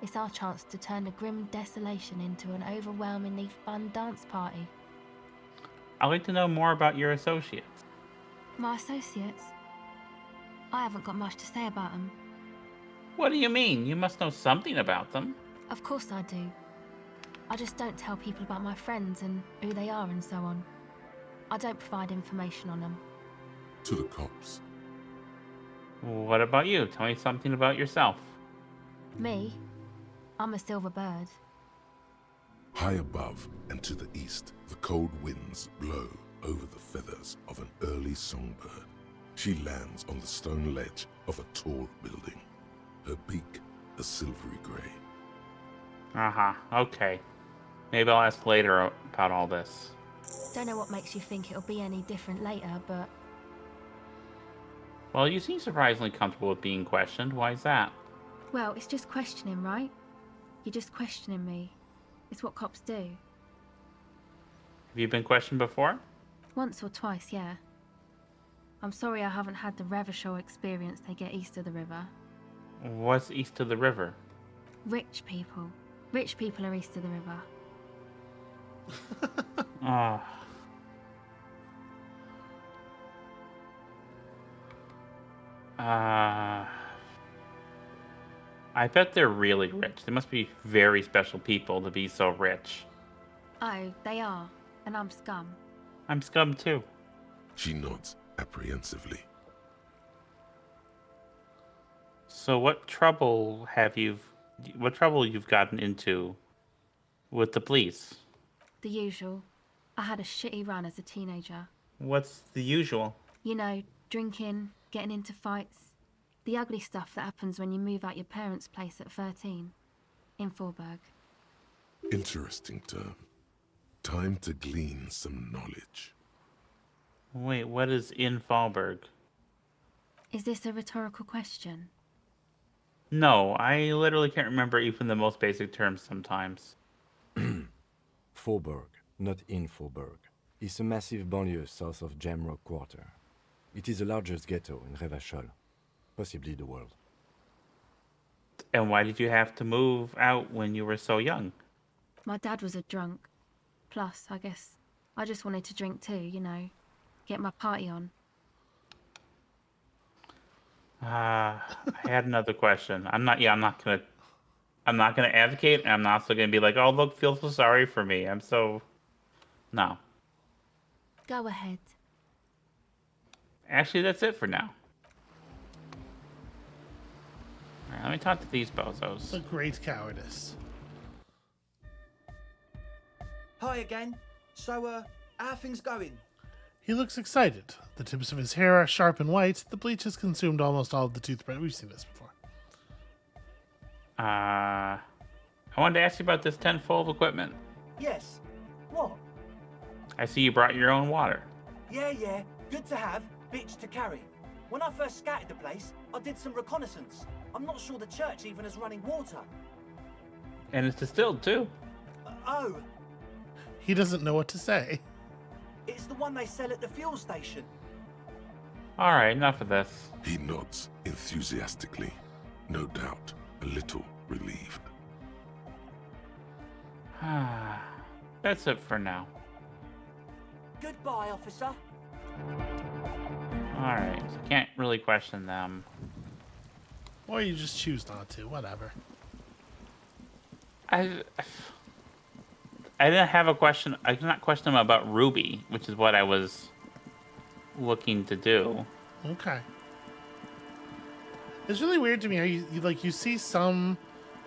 It's our chance to turn the grim desolation into an overwhelmingly fun dance party. I'd like to know more about your associates. My associates? I haven't got much to say about them. What do you mean? You must know something about them. Of course I do. I just don't tell people about my friends and who they are and so on. I don't provide information on them. To the cops. What about you? Tell me something about yourself. Me? I'm a silver bird. High above and to the east, the cold winds blow over the feathers of an early songbird. She lands on the stone ledge of a tall building, her beak a silvery gray. Okay. Maybe I'll ask later about all this. Don't know what makes you think it'll be any different later, but... Well, you seem surprisingly comfortable with being questioned. Why is that? Well, it's just questioning, right? You're just questioning me. It's what cops do. Have you been questioned before? Once or twice, yeah. I'm sorry I haven't had the Revachol experience they get east of the river. What's east of the river? Rich people. Rich people are east of the river. I bet they're really rich. They must be very special people to be so rich. Oh, they are. And I'm scum. I'm scum too. She nods apprehensively. So what trouble you've gotten into with the police? The usual. I had a shitty run as a teenager. What's the usual? You know, drinking, getting into fights. The ugly stuff that happens when you move out your parents' place at 13. In Forberg. Interesting term. Time to glean some knowledge. Wait, what is in Fallberg? Is this a rhetorical question? No, I literally can't remember even the most basic terms sometimes. Forberg, not in Forberg, is a massive banlieue south of Jamrock Quarter. It is the largest ghetto in Revachol, possibly the world. And why did you have to move out when you were so young? My dad was a drunk. Plus, I guess, I just wanted to drink too, you know. Get my party on. I had another question. I'm not gonna advocate, and I'm not also gonna be like, oh, look, feel so sorry for me. No. Go ahead. Actually, that's it for now. All right, let me talk to these bozos. A great cowardice. Hi again. So, how are things going? He looks excited. The tips of his hair are sharp and white. The bleach has consumed almost all of the toothbrush. We've seen this before. I wanted to ask you about this tent full of equipment. Yes. What? I see you brought your own water. Yeah. Good to have, bitch to carry. When I first scouted the place, I did some reconnaissance. I'm not sure the church even has running water. And it's distilled too. Oh, He doesn't know what to say. it's the one they sell at the fuel station. All right, enough of this. He nods enthusiastically, no doubt a little relieved. That's it for now. Goodbye, officer. All right, so can't really question them. Or you just choose not to, whatever. I didn't have a question. I did not question them about Ruby, which is what I was looking to do. Okay. It's really weird to me how you see some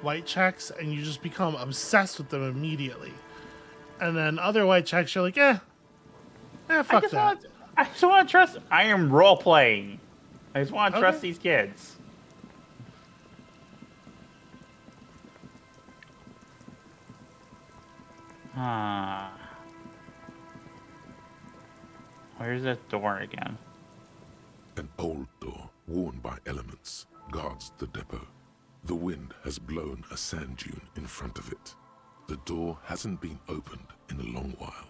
white checks and you just become obsessed with them immediately. And then other white checks, you're like, fuck that. I just want to trust. I am role playing. I just want to trust Okay. these kids. Where's that door again? An old door, worn by elements, guards the depot. The wind has blown a sand dune in front of it. The door hasn't been opened in a long while.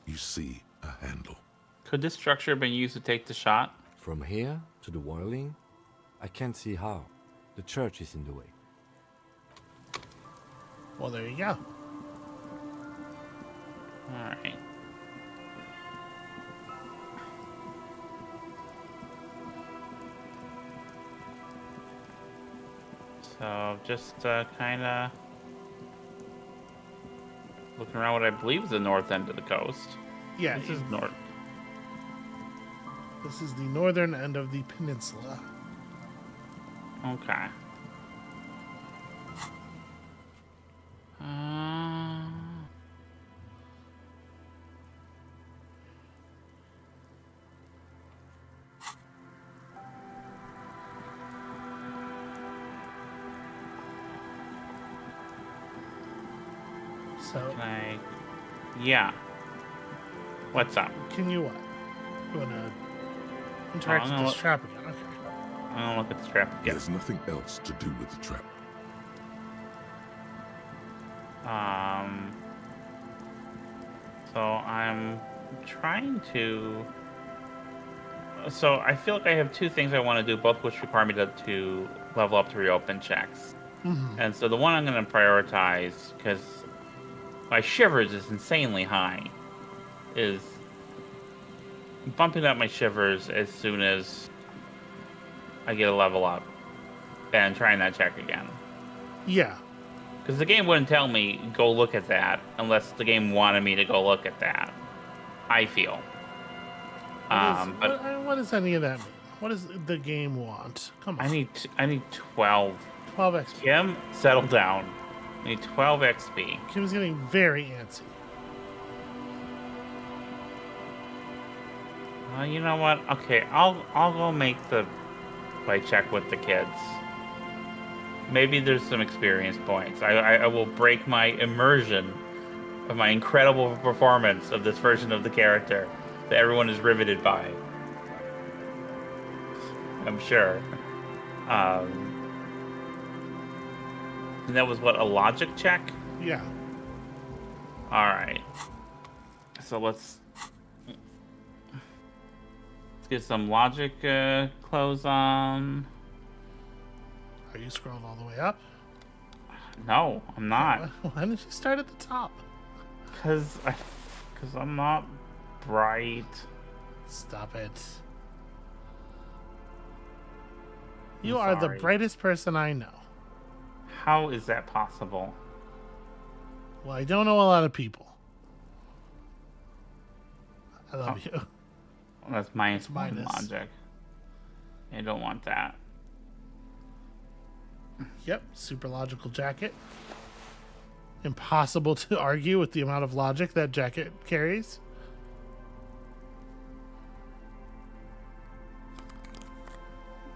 You see a handle. Could this structure have been used to take the shot? From here to the whirling, I can't see how. The church is in the way. Well, there you go. Alright. So, just kind of looking around what I believe is the north end of the coast. Yeah, This is north. This is the northern end of the peninsula. Okay. So, Can I... Yeah. What's up? can you what? You want to interact with this trap again? Okay. I don't look at the trap again. There's nothing else to do with the trap. So I'm trying to... So I feel like I have two things I want to do, both which require me to level up to reopen checks. Mm-hmm. And so the one I'm going to prioritize, because my shivers is insanely high, is bumping up my shivers as soon as I get a level up and trying that check again. Yeah. Because the game wouldn't tell me, go look at that, unless the game wanted me to go look at that. I feel. What does any of that mean? What does the game want? Come on. I need 12. 12 XP. Kim, settle down. I need 12 XP. Kim's getting very antsy. You know what? Okay, I'll go make the play check with the kids. Maybe there's some experience points. I will break my immersion of my incredible performance of this version of the character that everyone is riveted by. I'm sure. And that was what, a logic check? Yeah. Alright. So let's get some logic clothes on. Are you scrolled all the way up? No, I'm not. Why didn't you start at the top? Cause I'm not bright. Stop it. You I'm are the sorry. brightest person I know. How is that possible? Well, I don't know a lot of people. I love you. Well, that's minus one minus. logic. I don't want that. Yep, super logical jacket. Impossible to argue with the amount of logic that jacket carries.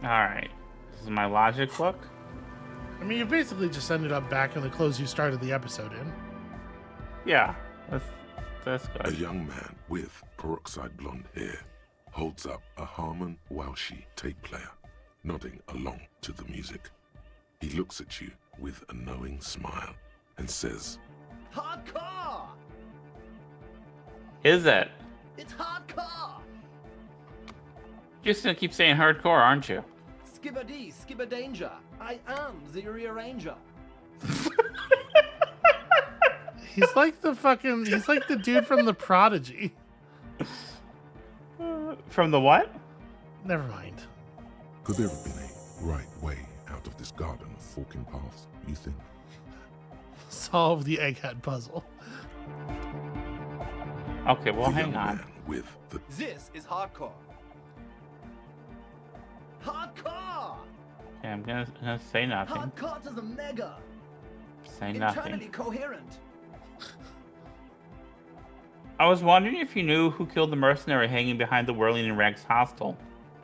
Alright. This is my logic look. I mean, you basically just ended up back in the clothes you started the episode in. Yeah, that's A good. young man with peroxide blonde hair holds up a Harman Walshy tape player, nodding along to the music. He looks at you with a knowing smile and says, Hardcore! Is it? It's hardcore! You're just gonna keep saying hardcore, aren't you? Skibbity, skibberdanger. I am the rearranger. He's like the dude from The Prodigy. From the what? Never mind. could there have been a right way out of this garden of forking paths, you think? Solve the egghead puzzle. Okay, well, The hang young on. man with the This is hardcore. Hardcore! Okay, I'm gonna say nothing. Hardcore to the mega. Say Internally nothing. coherent. I was wondering if you knew who killed the mercenary hanging behind the Whirling in Rags hostel.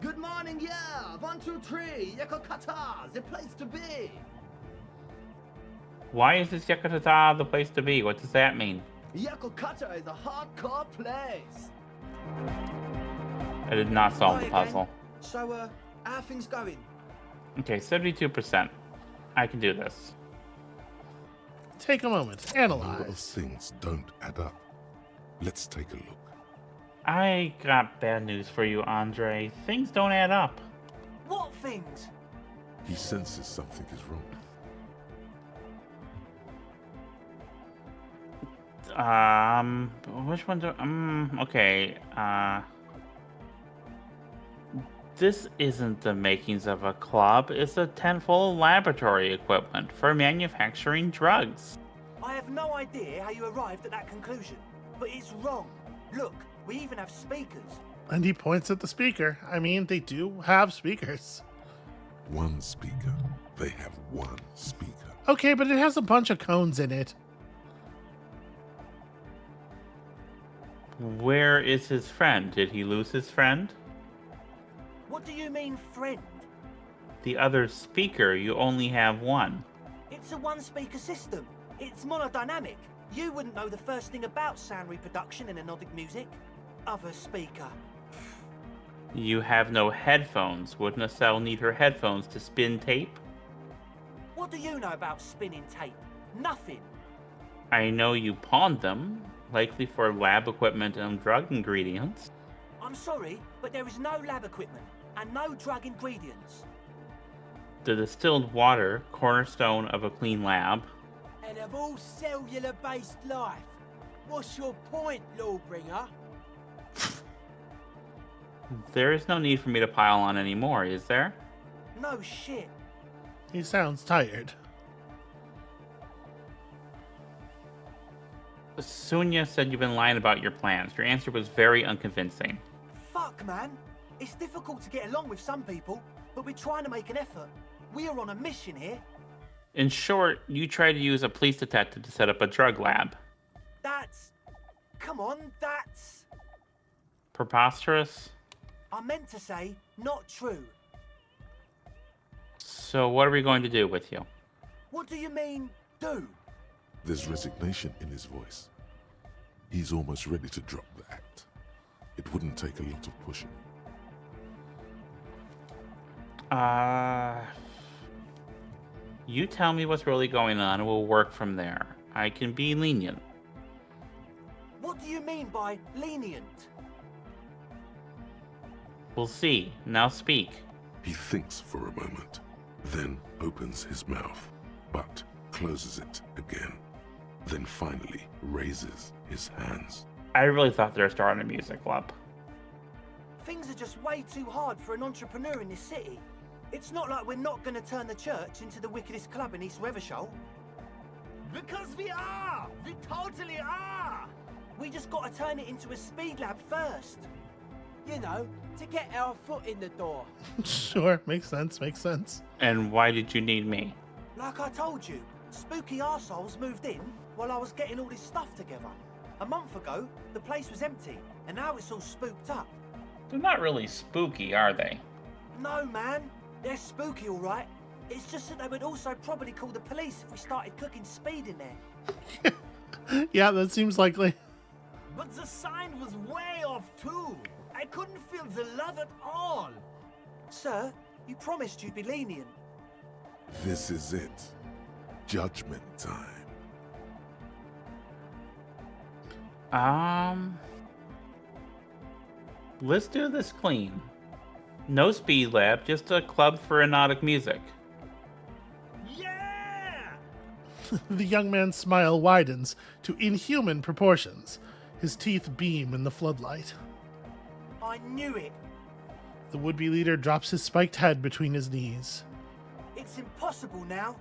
Good morning, yeah. 1, 2, 3. Yakokata, the place to be. Why is this Yakutata the place to be? What does that mean? Yakokata is a hardcore place. I did not solve the Hi again. puzzle. So, how are things going? Okay, 72%. I can do this. Take a moment. A lot of Analyze. things don't add up. Let's take a look. I got bad news for you, Andre. Things don't add up. What things? He senses something is wrong. Which one do, okay, this isn't the makings of a club. It's a tent full of laboratory equipment for manufacturing drugs. I have no idea how you arrived at that conclusion, but it's wrong. Look, we even have speakers. And he points at the speaker. I mean, they do have speakers. One speaker. They have one speaker. Okay, but it has a bunch of cones in it. Where is his friend? Did he lose his friend? What do you mean, friend? The other speaker, you only have one. It's a one-speaker system. It's monodynamic. You wouldn't know the first thing about sound reproduction in anodic music. Other speaker. You have no headphones. Wouldn't a cell need her headphones to spin tape? What do you know about spinning tape? Nothing. I know you pawned them, likely for lab equipment and drug ingredients. I'm sorry, but there is no lab equipment and no drug ingredients. The distilled water, cornerstone of a clean lab. And of all cellular-based life, what's your point, Lawbringer? There is no need for me to pile on anymore, is there? No shit. He sounds tired. Sunya said you've been lying about your plans. Your answer was very unconvincing. Fuck, man. It's difficult to get along with some people, but we're trying to make an effort. We are on a mission here. In short, you tried to use a police detective to set up a drug lab. That's... Come on, that's... Preposterous? I meant to say, not true. So what are we going to do with you? What do you mean, do? There's resignation in his voice. He's almost ready to drop the act. It wouldn't take a lot of pushing. You tell me what's really going on and we'll work from there. I can be lenient. What do you mean by lenient? We'll see. Now speak. He thinks for a moment, then opens his mouth, but closes it again. Then finally raises his hands. I really thought they were starting a music club. Things are just way too hard for an entrepreneur in this city. It's not like we're not going to turn the church into the wickedest club in East Revachol. Because we are! We totally are! We just got to turn it into a speed lab first. You know, to get our foot in the door. Sure, makes sense, makes sense. And why did you need me? Like I told you, spooky arseholes moved in while I was getting all this stuff together. A month ago, the place was empty, and now it's all spooked up. They're not really spooky, are they? No, man. They're spooky, all right. It's just that they would also probably call the police if we started cooking speed in there. Yeah, that seems likely. But the sign was way off, too. I couldn't feel the love at all. Sir, you promised you'd be lenient. This is it. Judgment time. Let's do this clean. No speed lab, just a club for anodic music. Yeah! The young man's smile widens to inhuman proportions. His teeth beam in the floodlight. I knew it. The would-be leader drops his spiked head between his knees. It's impossible now.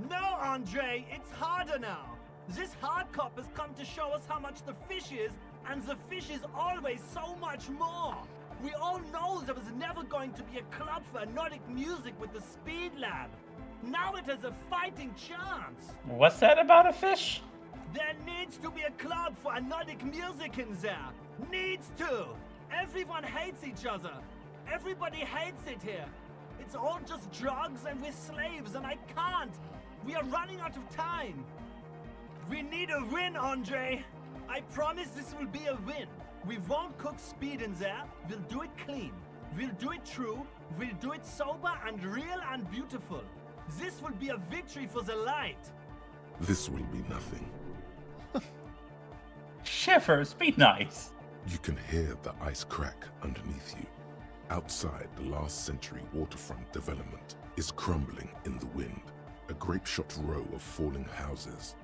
No, Andre, it's harder now. This hard cop has come to show us how much the fish is, and the fish is always so much more. We all know there was never going to be a club for anodic music with the Speed Lab. Now it has a fighting chance. What's that about a fish? There needs to be a club for anodic music in there. Needs to. Everyone hates each other. Everybody hates it here. It's all just drugs and we're slaves and I can't. We are running out of time. We need a win, Andre. I promise this will be a win. We won't cook speed in there. We'll do it clean. We'll do it true. We'll do it sober and real and beautiful. This will be a victory for the light. This will be nothing. Shivers, be nice. You can hear the ice crack underneath you. Outside, the last century waterfront development is crumbling in the wind, a grape-shot row of falling houses.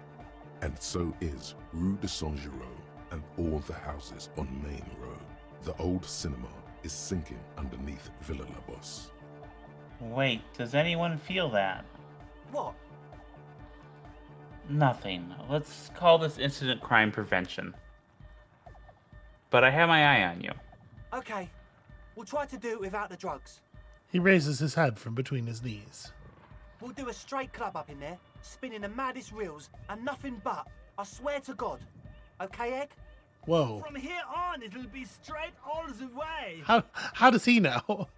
And so is Rue de Saint-Giraud and all the houses on Main Road. The old cinema is sinking underneath Villa La Bosse. Wait, does anyone feel that? What? Nothing. Let's call this incident crime prevention. But I have my eye on you. Okay. We'll try to do it without the drugs. He raises his head from between his knees. We'll do a straight club up in there, spinning the maddest reels, and nothing but. I swear to God. Okay, Egg? Whoa. From here on, it'll be straight all the way. How does he know?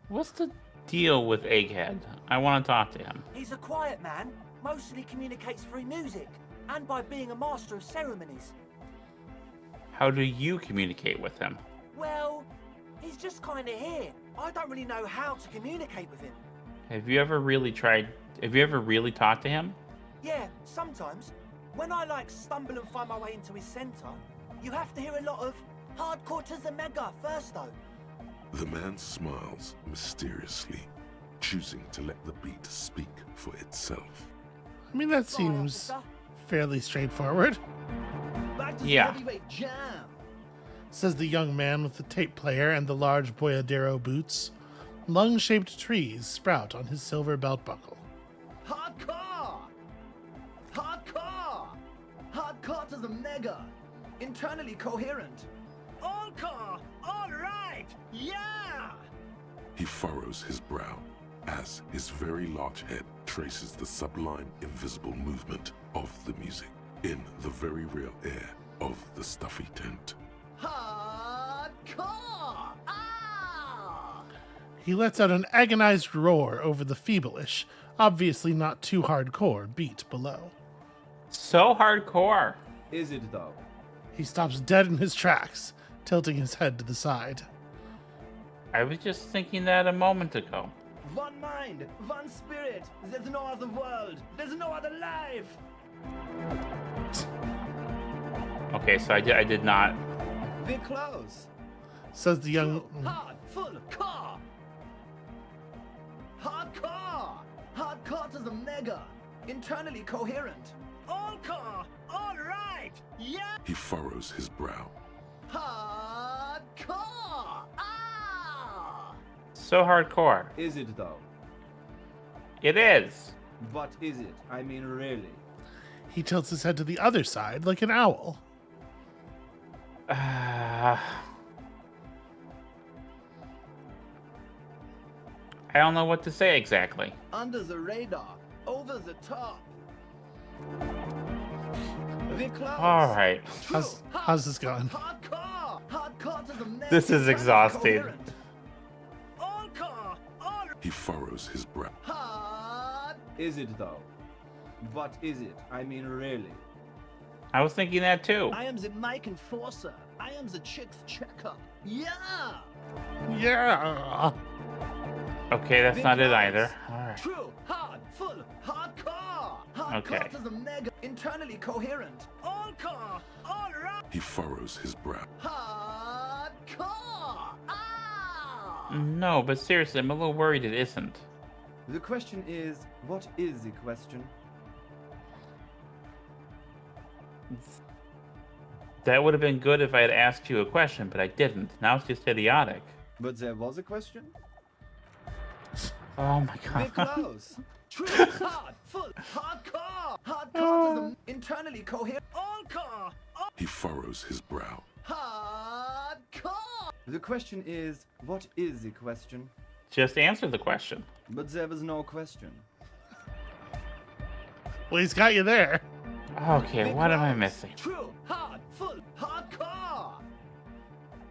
What's the deal with Egghead? I want to talk to him. He's a quiet man, mostly communicates through music, and by being a master of ceremonies. How do you communicate with him? Well, he's just kind of here. I don't really know how to communicate with him. Have you ever really talked to him? Yeah, sometimes. When I stumble and find my way into his center, you have to hear a lot of hardcore to the mega first though. The man smiles mysteriously, choosing to let the beat speak for itself. I mean, that seems fairly straightforward. Back to the Yeah. heavyweight jam. Says the young man with the tape player and the large boyadero boots. Lung-shaped trees sprout on his silver belt buckle. Hardcore! Hardcore! Hardcore to the mega. Internally coherent. All core! All right! Yeah! He furrows his brow as his very large head traces the sublime invisible movement of the music in the very real air of the stuffy tent. Hardcore! Ah! He lets out an agonized roar over the feebleish, obviously not too hardcore, beat below. So hardcore. Is it though? He stops dead in his tracks, tilting his head to the side. I was just thinking that a moment ago. One mind, one spirit. There's no other world. There's no other life. Okay, so I did not. We're close. Says the young... Hard, full, core. Hardcore. Hardcore to the mega. Internally coherent. All core. All right. Yeah. He furrows his brow. Hardcore. Ah. So hardcore. Is it though? It is. But is it? I mean, really? He tilts his head to the other side like an owl. I don't know what to say exactly. Under the radar. Over the top. We're close. All right. How's this going? Hardcore. Hardcore to the mega. This is exhausting. Coherent. All core. All He furrows his brow. hard. Is it though? But is it? I mean, really? I was thinking that too. I am the mic enforcer. I am the chicks checker. Yeah. Yeah! Okay, that's not it either. All right. True. Hard. Full. Hardcore. Okay. Is a mega internally coherent. All car, all right. He furrows his brow. Hardcore. Ah! No, but seriously, I'm a little worried it isn't. The question is, what is the question? That would have been good if I had asked you a question, but I didn't. Now it's just idiotic. But there was a question? Oh my We're god. close. True, hard, full, hardcore. Hardcore is a internally coherent. All car, all He furrows his brow. hardcore. The question is, what is the question? Just answer the question. But there was no question. Well, he's got you there. Okay, what am I missing? True, hard, full, hardcore.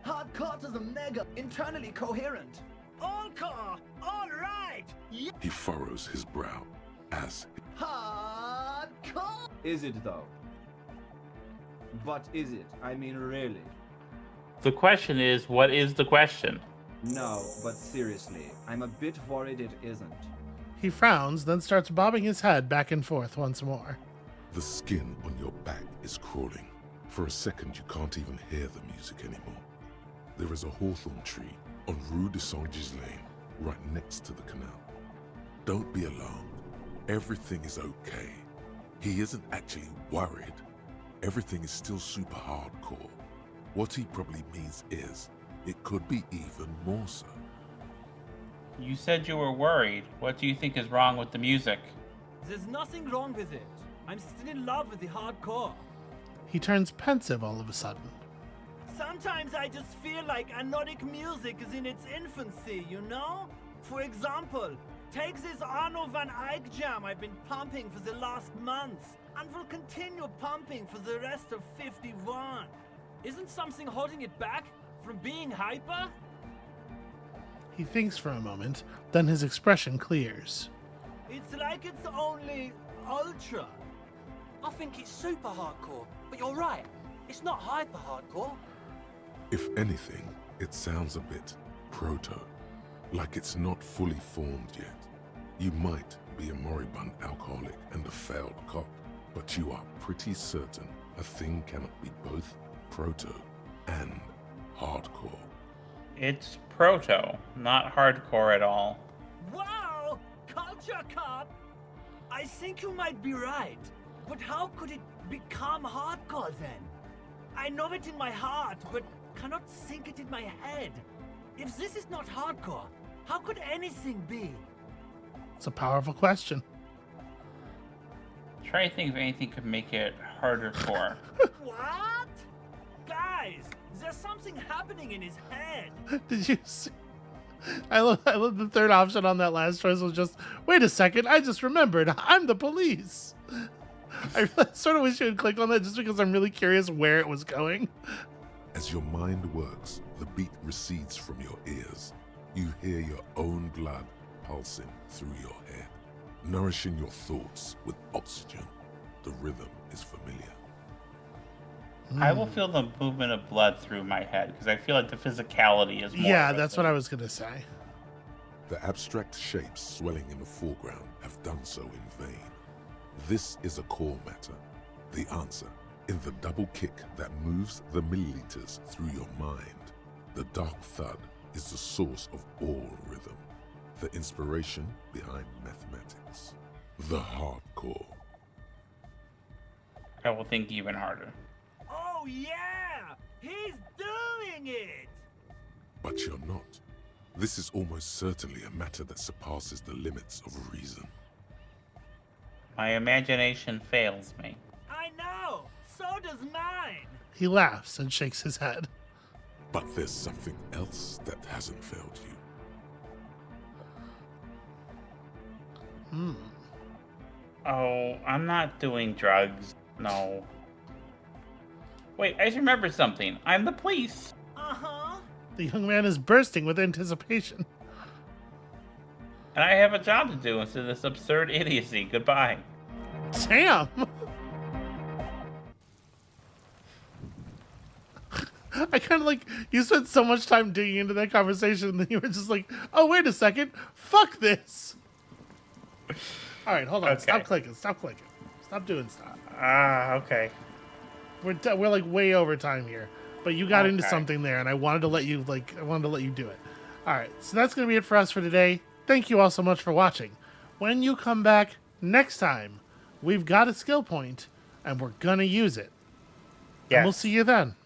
Hardcore is a mega internally coherent. All car, all right. Yeah. He furrows his brow as Hardcore. Is it though? But is it? I mean, really? The question is, what is the question? No, but seriously, I'm a bit worried it isn't. He frowns, then starts bobbing his head back and forth once more. the skin on your back is crawling. For a second, you can't even hear the music anymore. There is a hawthorn tree on Rue de Saint-Gislain, right next to the canal. Don't be alarmed. Everything is okay. He isn't actually worried. Everything is still super hardcore. What he probably means is, it could be even more so. You said you were worried. What do you think is wrong with the music? There's nothing wrong with it. I'm still in love with the hardcore. He turns pensive all of a sudden. Sometimes I just feel like anodic music is in its infancy, you know? For example, take this Arno van Eyck jam I've been pumping for the last month, and will continue pumping for the rest of 51. Isn't something holding it back from being hyper? He thinks for a moment, then his expression clears. It's like it's only ultra. I think it's super hardcore, but you're right. It's not hyper hardcore. If anything, it sounds a bit proto, like it's not fully formed yet. You might be a moribund alcoholic and a failed cop, but you are pretty certain a thing cannot be both proto and hardcore. It's proto, not hardcore at all. Wow! Culture cop! I think you might be right. But how could it become hardcore then? I know it in my heart, but cannot think it in my head. If this is not hardcore, how could anything be? It's a powerful question. Try to think if anything could make it harder core. What? Guys, there's something happening in his head. Did you see? I love the third option on that last choice was just, wait a second, I just remembered, I'm the police. I sort of wish you had clicked on that just because I'm really curious where it was going. As your mind works, the beat recedes from your ears. You hear your own blood pulsing through your head, nourishing your thoughts with oxygen. The rhythm is familiar. I will feel the movement of blood through my head because I feel like the physicality is more. Yeah, of a that's thing. what I was going to say. The abstract shapes swelling in the foreground have done so in vain. This is a core matter. The answer in the double kick that moves the milliliters through your mind. The dark thud is the source of all rhythm, the inspiration behind mathematics. The hardcore. I will think even harder. Oh yeah! He's doing it! But you're not. This is almost certainly a matter that surpasses the limits of reason. My imagination fails me. I know! So does mine! He laughs and shakes his head. But there's something else that hasn't failed you. Oh, I'm not doing drugs. No. Wait, I just remembered something. I'm the police. Uh-huh. The young man is bursting with anticipation. And I have a job to do instead of this absurd idiocy. Goodbye. Damn! I kind of like, you spent so much time digging into that conversation and then you were just like, oh, wait a second. Fuck this. All right, hold on. Okay. Stop clicking. Stop clicking. Stop doing stuff. Okay. We're like way over time here, but you got into Okay. something there, and I wanted to let you do it. All right, so that's gonna be it for us for today. Thank you all so much for watching. When you come back next time, we've got a skill point, and we're gonna use it. And we'll Yes. see you then.